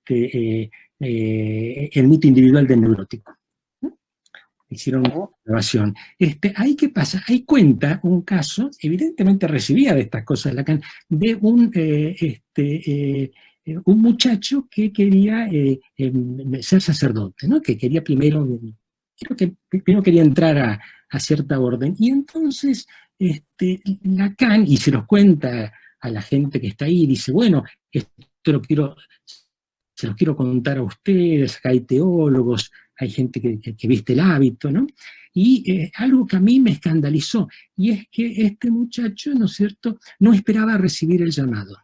Speaker 5: mito individual del neurótico. ¿No? Hicieron una grabación. Ahí, ¿qué pasa? Ahí cuenta un caso, evidentemente recibía de estas cosas Lacan, de un muchacho que quería ser sacerdote, ¿no? Que quería primero, creo que primero quería entrar a cierta orden. Y entonces Lacan, y se los cuenta a la gente que está ahí, dice, bueno, esto se los quiero contar a ustedes, acá hay teólogos, hay gente que viste el hábito, ¿no? Y algo que a mí me escandalizó, y es que este muchacho, ¿no es cierto?, no esperaba recibir el llamado,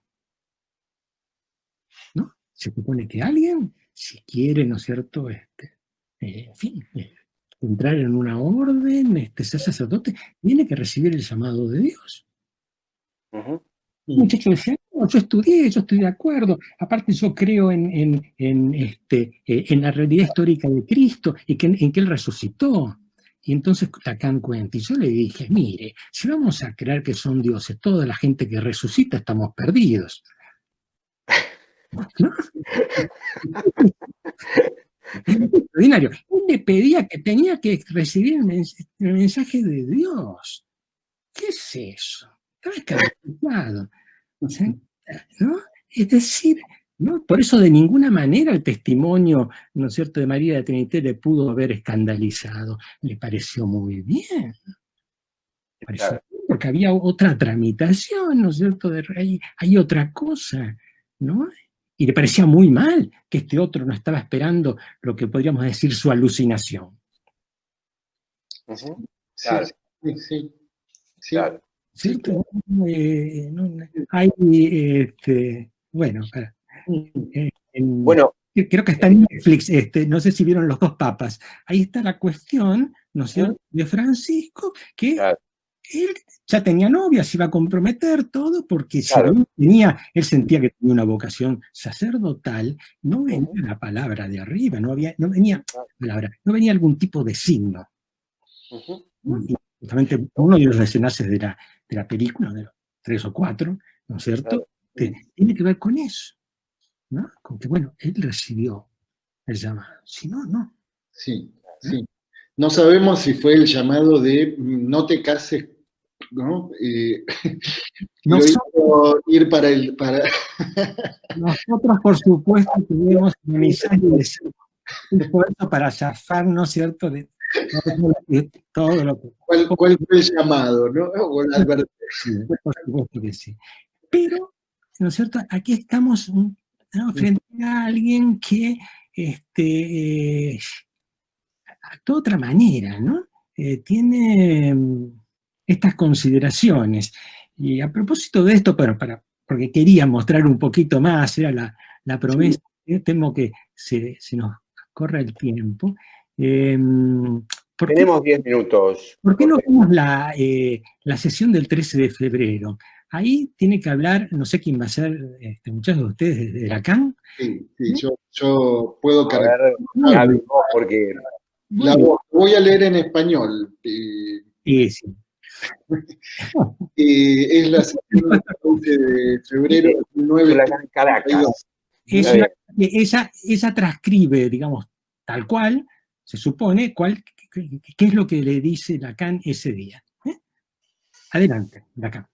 Speaker 5: ¿no? Se supone que alguien, si quiere, ¿no es cierto?, en fin, entrar en una orden, ser sacerdote, tiene que recibir el llamado de Dios. El muchacho decía, no, yo estoy de acuerdo, aparte yo creo en la realidad histórica de Cristo y en que Él resucitó. Y entonces Lacan cuenta, y yo le dije, mire, si vamos a creer que son dioses, toda la gente que resucita estamos perdidos. ¿No? Extraordinario. Él le pedía que tenía que recibir el mensaje de Dios. ¿Qué es eso? Estaba escandalizado. ¿No? Es decir, ¿no? Por eso de ninguna manera el testimonio, ¿no es cierto?, de María de la Trinité le pudo haber escandalizado. Le pareció muy bien. Le pareció bien porque había otra tramitación, ¿no es cierto? Hay otra cosa, ¿no? Y le parecía muy mal que este otro no estaba esperando lo que podríamos decir su alucinación.
Speaker 6: Claro.
Speaker 4: Sí.
Speaker 6: Claro.
Speaker 5: ¿Cierto? Hay, bueno,
Speaker 6: Bueno,
Speaker 5: creo que está en Netflix, no sé si vieron Los dos papas. Ahí está la cuestión, ¿no es cierto?, de Francisco, que él ya tenía novia, se iba a comprometer todo, porque si él sentía que tenía una vocación sacerdotal, no venía la palabra de arriba, no venía algún tipo de signo. Y justamente uno de los desenlaces de la película, de los 3 o 4, ¿no es cierto?, tiene que ver con eso, ¿no? Con que, bueno, él recibió el llamado, si no, no.
Speaker 4: Sí. No sabemos si fue el llamado de no te cases, ¿no? Ir para el...
Speaker 5: Nosotros, por supuesto, tuvimos un esfuerzo para zafar, ¿no es cierto?, de todo lo que...
Speaker 4: ¿Cuál fue el llamado, no? O la advertencia.
Speaker 5: Por supuesto que sí. Pero, ¿no es cierto?, aquí estamos, ¿no?, frente a alguien que actúa de otra manera, ¿no? Tiene estas consideraciones. Y a propósito de esto, porque quería mostrar un poquito más, era la promesa, temo que se nos corra el tiempo.
Speaker 6: Tenemos 10 minutos.
Speaker 5: ¿Por qué no vemos la sesión del 13 de febrero? Ahí tiene que hablar, no sé quién va a ser, muchachos de ustedes, de Lacan.
Speaker 4: Sí, yo puedo cargar.
Speaker 6: Porque...
Speaker 4: La voy a leer en español.
Speaker 5: Sí.
Speaker 4: Es la sesión del 11 de febrero del 9 de
Speaker 6: Caracas.
Speaker 5: Ella transcribe, digamos, tal cual, se supone, qué es lo que le dice Lacan ese día. Adelante, Lacan.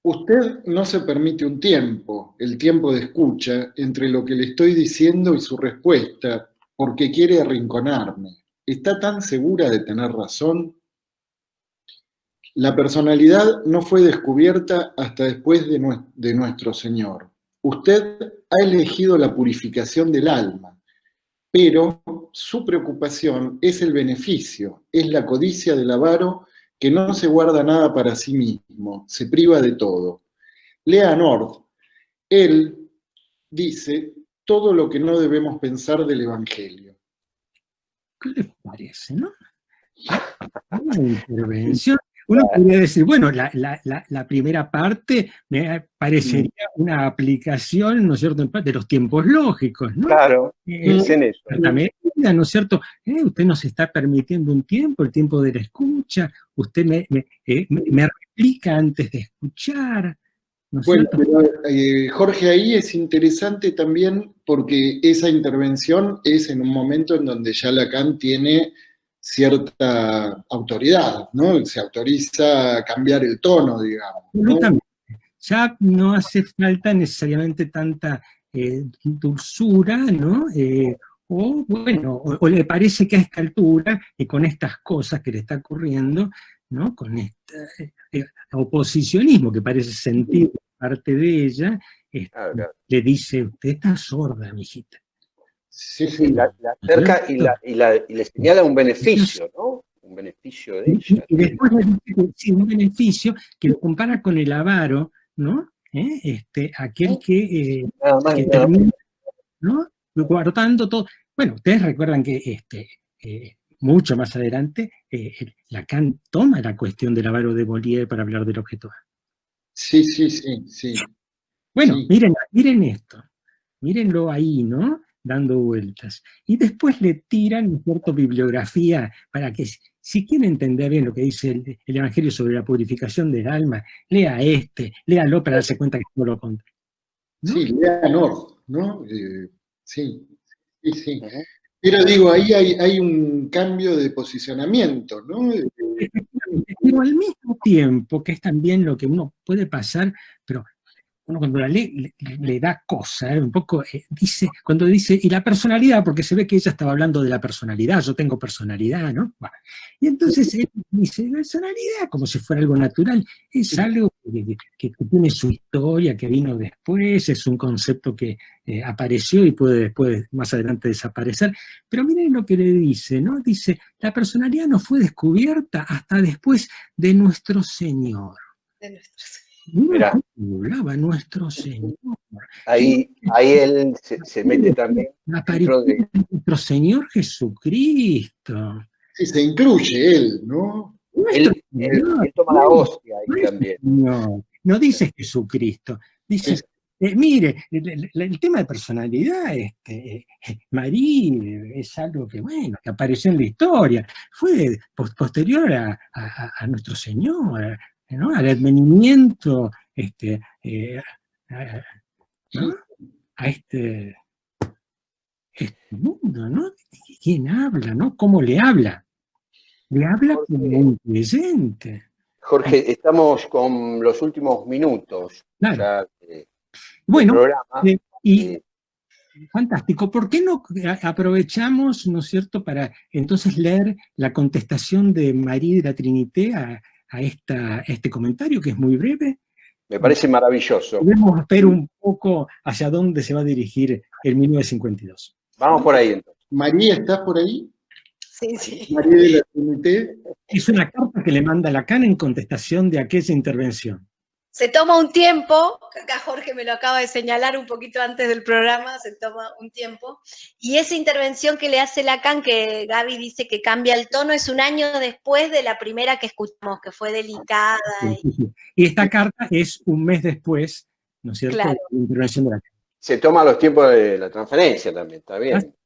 Speaker 4: Usted no se permite un tiempo, el tiempo de escucha, entre lo que le estoy diciendo y su respuesta, porque quiere arrinconarme. está tan segura de tener razón. La personalidad no fue descubierta hasta después de nuestro Señor. Usted ha elegido la purificación del alma, pero su preocupación es el beneficio, es la codicia del avaro que no se guarda nada para sí mismo, se priva de todo. Lea North, él dice todo lo que no debemos pensar del Evangelio.
Speaker 5: ¿Qué les parece, no? Una intervención. Uno podría decir, bueno, la primera parte me parecería una aplicación, ¿no es cierto?, de los tiempos lógicos, ¿no?
Speaker 6: Claro, dicen eso.
Speaker 5: La medida, ¿no es cierto? Usted nos está permitiendo un tiempo, el tiempo de la escucha, usted me replica antes de escuchar, ¿no es cierto?
Speaker 4: Pero, Jorge, ahí es interesante también porque esa intervención es en un momento en donde ya Lacan tiene cierta autoridad, ¿no? Se autoriza a cambiar el tono, digamos, ¿no?
Speaker 5: Ya no hace falta necesariamente tanta dulzura, ¿no? O bueno, o le parece que a esta altura, y con estas cosas que le está ocurriendo, ¿no? Con este oposicionismo que parece sentir parte de ella, le dice, usted está sorda, mijita.
Speaker 6: Sí, la acerca y le señala un beneficio, ¿no? Un beneficio de ella.
Speaker 5: Y después le dice, sí, un beneficio que lo compara con el avaro, ¿no? Aquel que termina, ¿no? Guardando todo. Bueno, ustedes recuerdan que mucho más adelante Lacan toma la cuestión del avaro de Molière para hablar del objeto A.
Speaker 4: Sí.
Speaker 5: Bueno,
Speaker 4: sí.
Speaker 5: miren esto, mírenlo ahí, ¿no? Dando vueltas. Y después le tiran, ¿no es cierto?, bibliografía para que, si quiere entender bien lo que dice el Evangelio sobre la purificación del alma, léalo para darse cuenta que no lo conté. ¿No?
Speaker 4: Sí, lea North, ¿no? Sí. Pero digo, ahí hay un cambio de posicionamiento, ¿no?
Speaker 5: Pero al mismo tiempo, que es también lo que uno puede pasar, pero uno cuando la lee le da cosa, un poco, cuando dice, y la personalidad, porque se ve que ella estaba hablando de la personalidad, yo tengo personalidad, ¿no? Bueno, y entonces él dice, la personalidad, como si fuera algo natural, es algo que tiene su historia, que vino después, es un concepto que apareció y puede después, más adelante, desaparecer. Pero miren lo que le dice, ¿no? Dice, la personalidad no fue descubierta hasta después de nuestro Señor.
Speaker 3: De nuestro Señor.
Speaker 5: Mira cómo hablaba nuestro Señor.
Speaker 6: Ahí él se mete también dentro de
Speaker 5: nuestro Señor Jesucristo.
Speaker 4: Sí, se incluye él, ¿no?
Speaker 6: Él toma la hostia ahí también.
Speaker 5: No dice Jesucristo, dice, mire, el tema de personalidad, María, es algo que, bueno, que apareció en la historia, fue posterior a nuestro Señor, ¿no? Al advenimiento, ¿no? A este mundo, ¿no? ¿Quién habla, no? ¿Cómo le habla? Le habla como un creyente.
Speaker 6: Jorge, estamos con los últimos minutos.
Speaker 5: Claro.
Speaker 6: Ya,
Speaker 5: bueno,
Speaker 6: programa.
Speaker 5: Fantástico. ¿Por qué no aprovechamos, ¿no es cierto?, para entonces leer la contestación de María de la Trinité a este comentario, que es muy breve?
Speaker 6: Me parece maravilloso.
Speaker 5: Podemos ver un poco hacia dónde se va a dirigir el 1952.
Speaker 6: Vamos por ahí entonces.
Speaker 4: María, ¿estás por ahí?
Speaker 3: Sí.
Speaker 4: María de la Trinité.
Speaker 5: Es una carta que le manda Lacan en contestación de aquella intervención.
Speaker 3: Se toma un tiempo, acá Jorge me lo acaba de señalar un poquito antes del programa, se toma un tiempo, y esa intervención que le hace Lacan, que Gaby dice que cambia el tono, es un año después de la primera que escuchamos, que fue delicada.
Speaker 5: Y esta carta es un mes después, ¿no es cierto?,
Speaker 3: claro,
Speaker 5: de la intervención de Lacan.
Speaker 6: Se toma los tiempos de la transferencia también, está bien.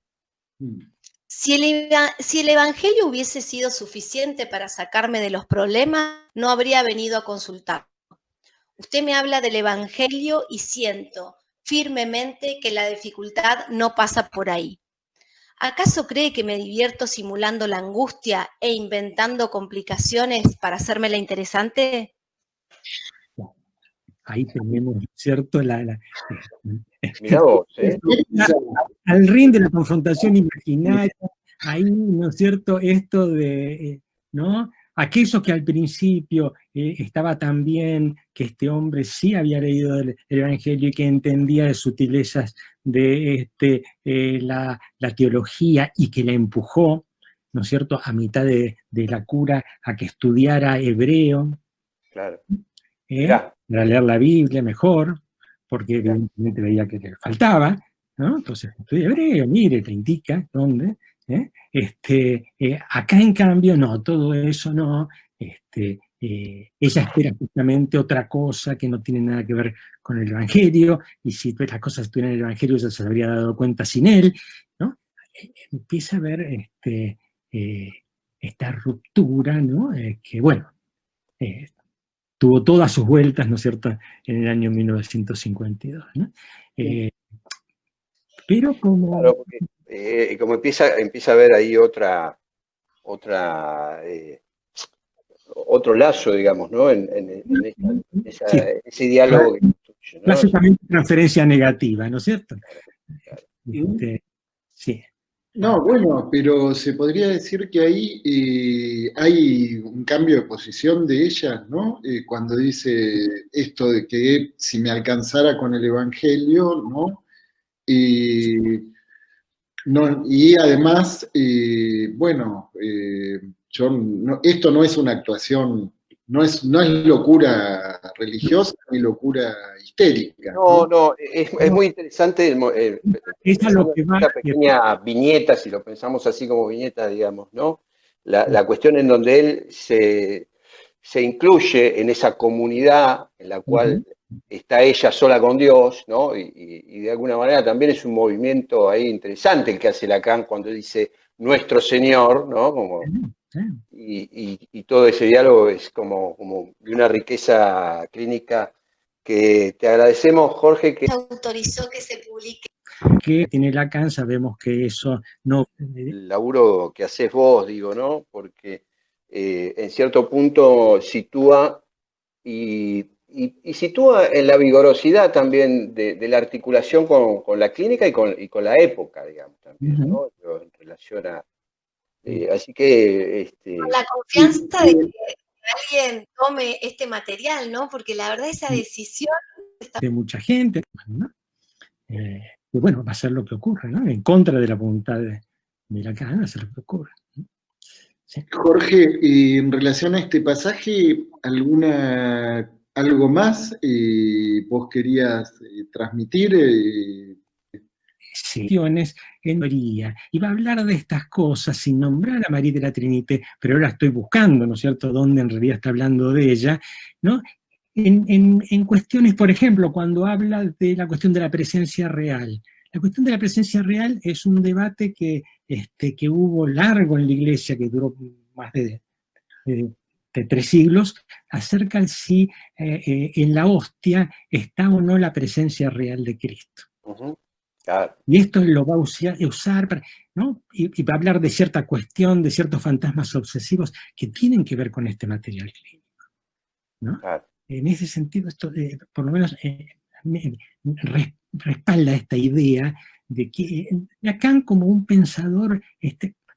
Speaker 3: Si el Evangelio hubiese sido suficiente para sacarme de los problemas, no habría venido a consultar. Usted me habla del Evangelio y siento firmemente que la dificultad no pasa por ahí. ¿Acaso cree que me divierto simulando la angustia e inventando complicaciones para hacérmela interesante?
Speaker 5: Ahí tenemos, ¿cierto?,
Speaker 6: Mirá vos,
Speaker 5: al ring de la confrontación imaginaria, ahí, ¿no es cierto?, esto de, ¿no? Aquello que al principio estaba tan bien, que este hombre sí había leído el Evangelio y que entendía de sutilezas de la teología y que la empujó, ¿no es cierto?, a mitad de la cura a que estudiara hebreo,
Speaker 6: Claro. Mirá.
Speaker 5: para leer la Biblia mejor, porque evidentemente veía que le faltaba, ¿no? Entonces, estudia hebreo, mire, te indica dónde. Acá, en cambio, no, todo eso no. Ella espera justamente otra cosa que no tiene nada que ver con el Evangelio, y si las cosas estuvieran en el Evangelio, ella se habría dado cuenta sin él, ¿no? Empieza a ver esta ruptura, ¿no? Que, bueno, tuvo todas sus vueltas, ¿no es cierto?, en el año 1952, ¿no? Pero como...
Speaker 6: Claro, porque, como empieza a haber ahí otro lazo, digamos, ¿no? En ese diálogo que construye, ¿no?
Speaker 5: Básicamente transferencia negativa, ¿no es cierto? Sí.
Speaker 4: No, bueno, pero se podría decir que ahí hay un cambio de posición de ella, ¿no? Cuando dice esto de que si me alcanzara con el Evangelio, ¿no? Y además, bueno, esto no es una actuación, no es locura religiosa ni locura histérica.
Speaker 6: No, es muy interesante esta pequeña viñeta, si lo pensamos así como viñeta, digamos, ¿no? La cuestión en donde él se incluye en esa comunidad en la cual está ella sola con Dios, ¿no? Y de alguna manera también es un movimiento ahí interesante el que hace Lacan cuando dice nuestro Señor, ¿no? Como, y todo ese diálogo es como de una riqueza clínica que te agradecemos, Jorge, que
Speaker 3: autorizó que se publique.
Speaker 5: Que tiene Lacan, sabemos que eso no...
Speaker 6: El laburo que haces vos, digo, ¿no? Porque en cierto punto sitúa y sitúa en la vigorosidad también de la articulación con la clínica y con la época, digamos, también, ¿no? En relación a... así que...
Speaker 3: Con la confianza de que alguien tome este material, ¿no? Porque la verdad esa decisión...
Speaker 5: de mucha gente, ¿no? Y bueno, va a ser lo que ocurre, ¿no? En contra de la voluntad de Lacan, va a ser lo que ocurre.
Speaker 4: Sí. Jorge, en relación a este pasaje, ¿algo más vos querías transmitir?
Speaker 5: Sí, en teoría, y va a hablar de estas cosas sin nombrar a María de la Trinité, pero ahora estoy buscando, ¿no es cierto?, dónde en realidad está hablando de ella, ¿no? En cuestiones, por ejemplo, cuando habla de la cuestión de la presencia real. La cuestión de la presencia real es un debate que hubo largo en la Iglesia, que duró más de 3 siglos, acerca de si en la hostia está o no la presencia real de Cristo.
Speaker 6: Claro.
Speaker 5: Y esto lo va a usar para, ¿no? Y va a hablar de cierta cuestión, de ciertos fantasmas obsesivos que tienen que ver con este material clínico, ¿no?
Speaker 6: Claro.
Speaker 5: En ese sentido, esto por lo menos respalda esta idea de que Lacan como un pensador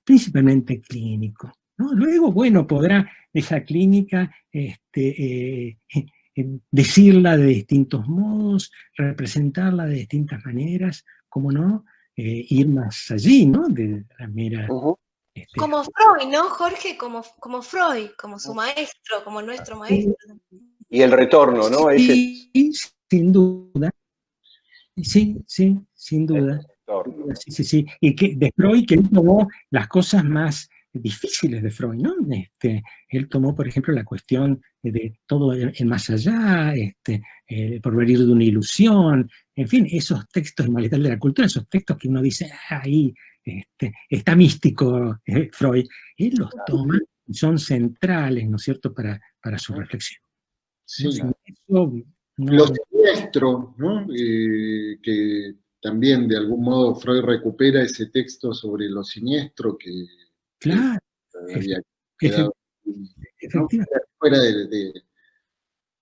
Speaker 5: principalmente clínico, ¿no? Luego, bueno, podrá esa clínica decirla de distintos modos, representarla de distintas maneras, ¿cómo no? Ir más allí, ¿no? De la mera...
Speaker 3: Como Freud, ¿no, Jorge? Como Freud, como su maestro, como nuestro maestro.
Speaker 6: Y el retorno, ¿no?
Speaker 5: Sí, sin duda. Sí, sin duda. Sí. Y que de Freud, que él tomó las cosas más difíciles de Freud, ¿no? Él tomó, por ejemplo, la cuestión de todo el más allá, por venir de una ilusión, en fin, esos textos de Malestar de la Cultura, esos textos que uno dice, ahí está místico Freud, él los toma y son centrales, ¿no es cierto?, para su reflexión.
Speaker 4: Sí.
Speaker 5: ¿No?
Speaker 4: Lo siniestro, ¿no? Que también de algún modo Freud recupera ese texto sobre lo siniestro que
Speaker 5: claro,
Speaker 4: había quedado fuera de...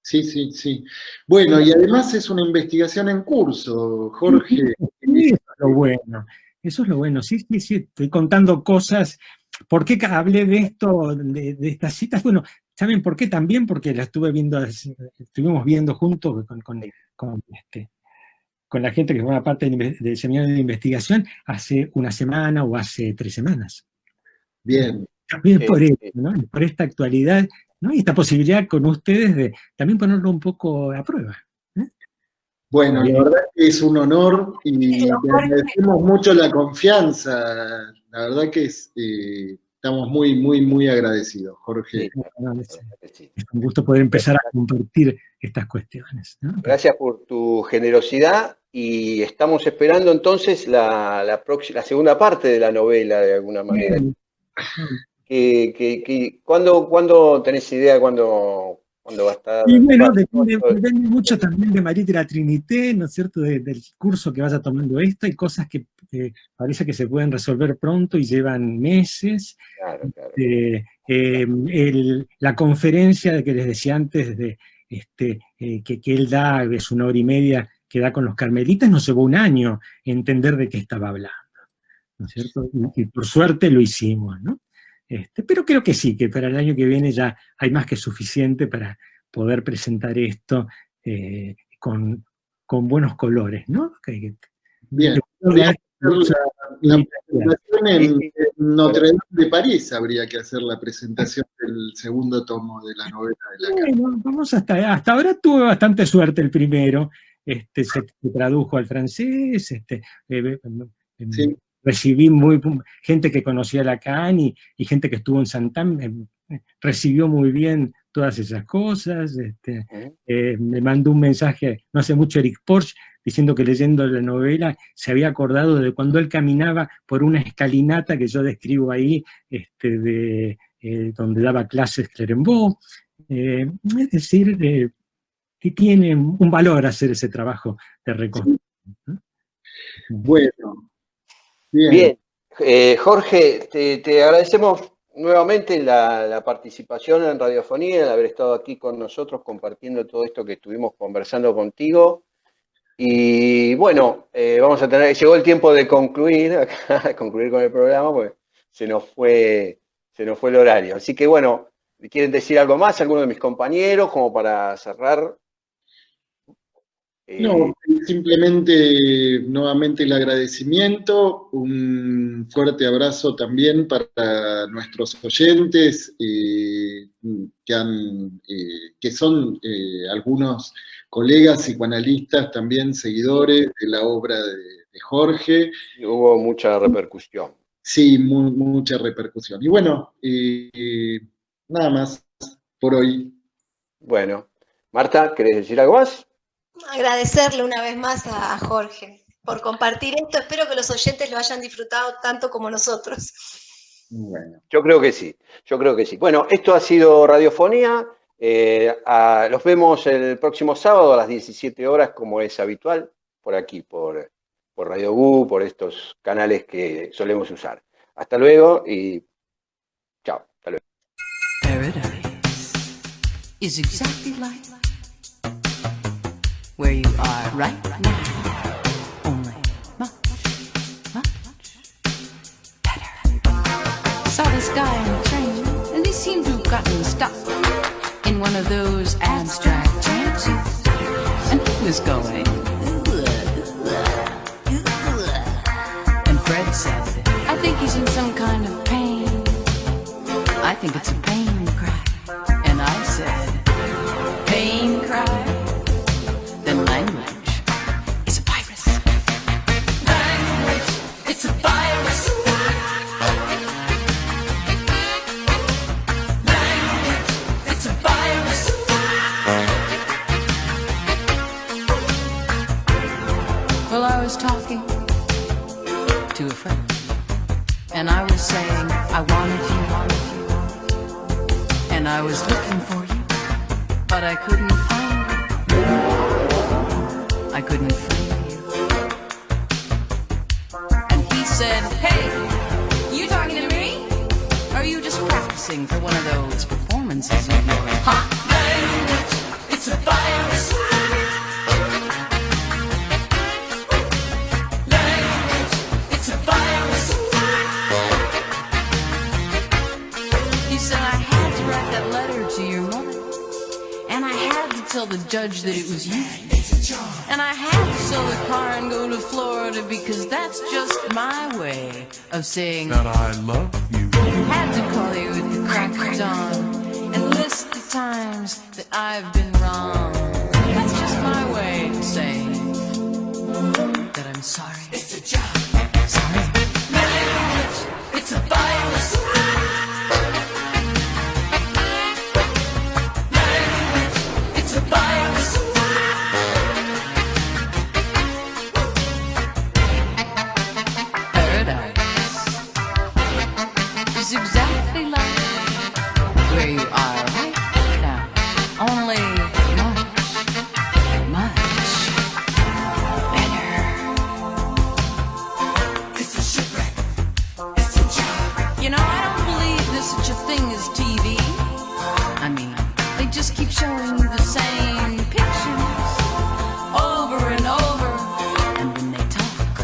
Speaker 4: Sí. Bueno, y además es una investigación en curso, Jorge.
Speaker 5: Eso es lo bueno. Eso es lo bueno. Sí, estoy contando cosas. ¿Por qué hablé de esto, de estas citas? Bueno, ¿saben por qué? También porque la estuvimos viendo juntos con la gente que forma parte del seminario de investigación hace una semana o hace 3 semanas.
Speaker 4: Bien.
Speaker 5: También por esto, ¿no? Por esta actualidad, ¿no? Y esta posibilidad con ustedes de también ponerlo un poco a prueba.
Speaker 4: Bueno, la verdad que es un honor y te agradecemos mucho la confianza. La verdad que estamos muy, muy, muy agradecidos, Jorge.
Speaker 5: Sí. Es un gusto poder empezar a compartir estas cuestiones, ¿no?
Speaker 6: Gracias por tu generosidad y estamos esperando entonces la segunda parte de la novela, de alguna manera. ¿Cuándo tenés idea cuándo va a estar?
Speaker 5: Y bueno, depende mucho también de María de la Trinité, ¿no es cierto?, del curso que vaya tomando esto. Hay cosas que parece que se pueden resolver pronto y llevan meses.
Speaker 6: Claro.
Speaker 5: La conferencia de que les decía antes, que él da, de su 1h30, que da con los carmelitas, nos llevó 1 año entender de qué estaba hablando, ¿no es cierto? Y por suerte lo hicimos, ¿no? Pero creo que sí, que para el año que viene ya hay más que suficiente para poder presentar esto con buenos colores, ¿no?
Speaker 4: Bien. La presentación en Notre Dame de París habría que hacer la presentación del segundo tomo de la novela de la carta.
Speaker 5: Bueno, vamos hasta ahora tuve bastante suerte el primero. Se tradujo al francés,
Speaker 4: Sí.
Speaker 5: recibí gente que conocía Lacan y gente que estuvo en Santán, recibió muy bien todas esas cosas. Me mandó un mensaje no hace mucho Eric Porsche diciendo que leyendo la novela se había acordado de cuando él caminaba por una escalinata que yo describo ahí, donde daba clases Clerembault. Es decir, que tiene un valor hacer ese trabajo de reconstrucción.
Speaker 4: Bueno.
Speaker 6: Bien. Jorge, te agradecemos nuevamente la participación en Radiofonía, el haber estado aquí con nosotros compartiendo todo esto que estuvimos conversando contigo. Y bueno, llegó el tiempo de concluir con el programa, porque se nos fue el horario. Así que bueno, ¿quieren decir algo más alguno de mis compañeros como para cerrar?
Speaker 4: No, simplemente nuevamente el agradecimiento, un fuerte abrazo también para nuestros oyentes, que son algunos colegas psicoanalistas, también seguidores de la obra de Jorge.
Speaker 6: Hubo mucha repercusión.
Speaker 4: Sí, mucha repercusión. Y bueno, nada más por hoy.
Speaker 6: Bueno, Marta, ¿querés decir algo más?
Speaker 3: Agradecerle una vez más a Jorge por compartir esto. Espero que los oyentes lo hayan disfrutado tanto como nosotros.
Speaker 4: Bueno.
Speaker 6: Yo creo que sí. Bueno, esto ha sido Radiofonía. Los vemos el próximo sábado a las 17 horas, como es habitual, por aquí, por Radio GU, por estos canales que solemos usar. Hasta luego y chao. Hasta luego.
Speaker 7: Paradise is exactly like where you are right now, only much better. Saw this guy on a train, and he seemed to have gotten stuck in one of those abstract trances, and he was going, and Fred said, I think he's in some kind of pain. I think it's a pain cry. And I said, pain cry? Then language is a virus. Language, it's a virus. Language, it's a virus. Well, I was talking to a friend, and I was saying I wanted you, and I was looking for you, but I couldn't find you. I couldn't find you. And he said, hey, you talking to me? Or are you just practicing for one of those performances of yours? Hot language, it's a virus. Language, it's a virus. your mother. And I had to tell the judge that it was you. And I had to sell the car and go to Florida because that's just my way of saying
Speaker 8: that I love you.
Speaker 7: Had to call you at the crack of dawn and list the times that I've been wrong. That's just my way to say that I'm sorry. It's a job. Sorry. Language, it's a virus. Language, it's a virus. Paradise is exactly like where you are right now. Only much better. It's a shipwreck. It's a job. You know, I don't believe there's such a thing as TV. I mean, they just keep showing you the same pictures over and over. And when they talk,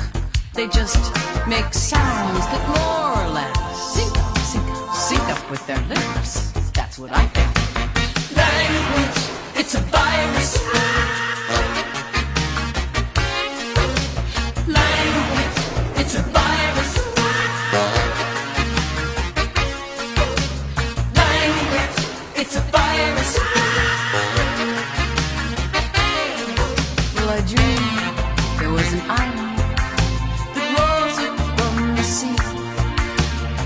Speaker 7: they just make sounds that more or less sync up with their lyrics. That's what I think. Language, it's a virus. Language, it's a virus. Language, it's a virus. Well, I dreamed there was an island that rose up from the sea,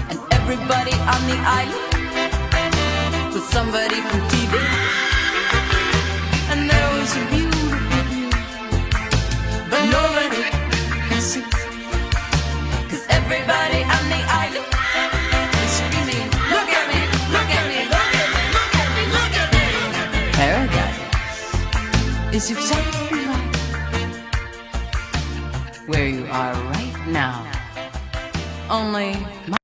Speaker 7: and everybody on the island was somebody from TV. And there was a beautiful view, but nobody can see, 'cause everybody on the island is screaming, look at me, look at me, look at me, look at me, look at me. Paradise is exactly right where you are right now. Only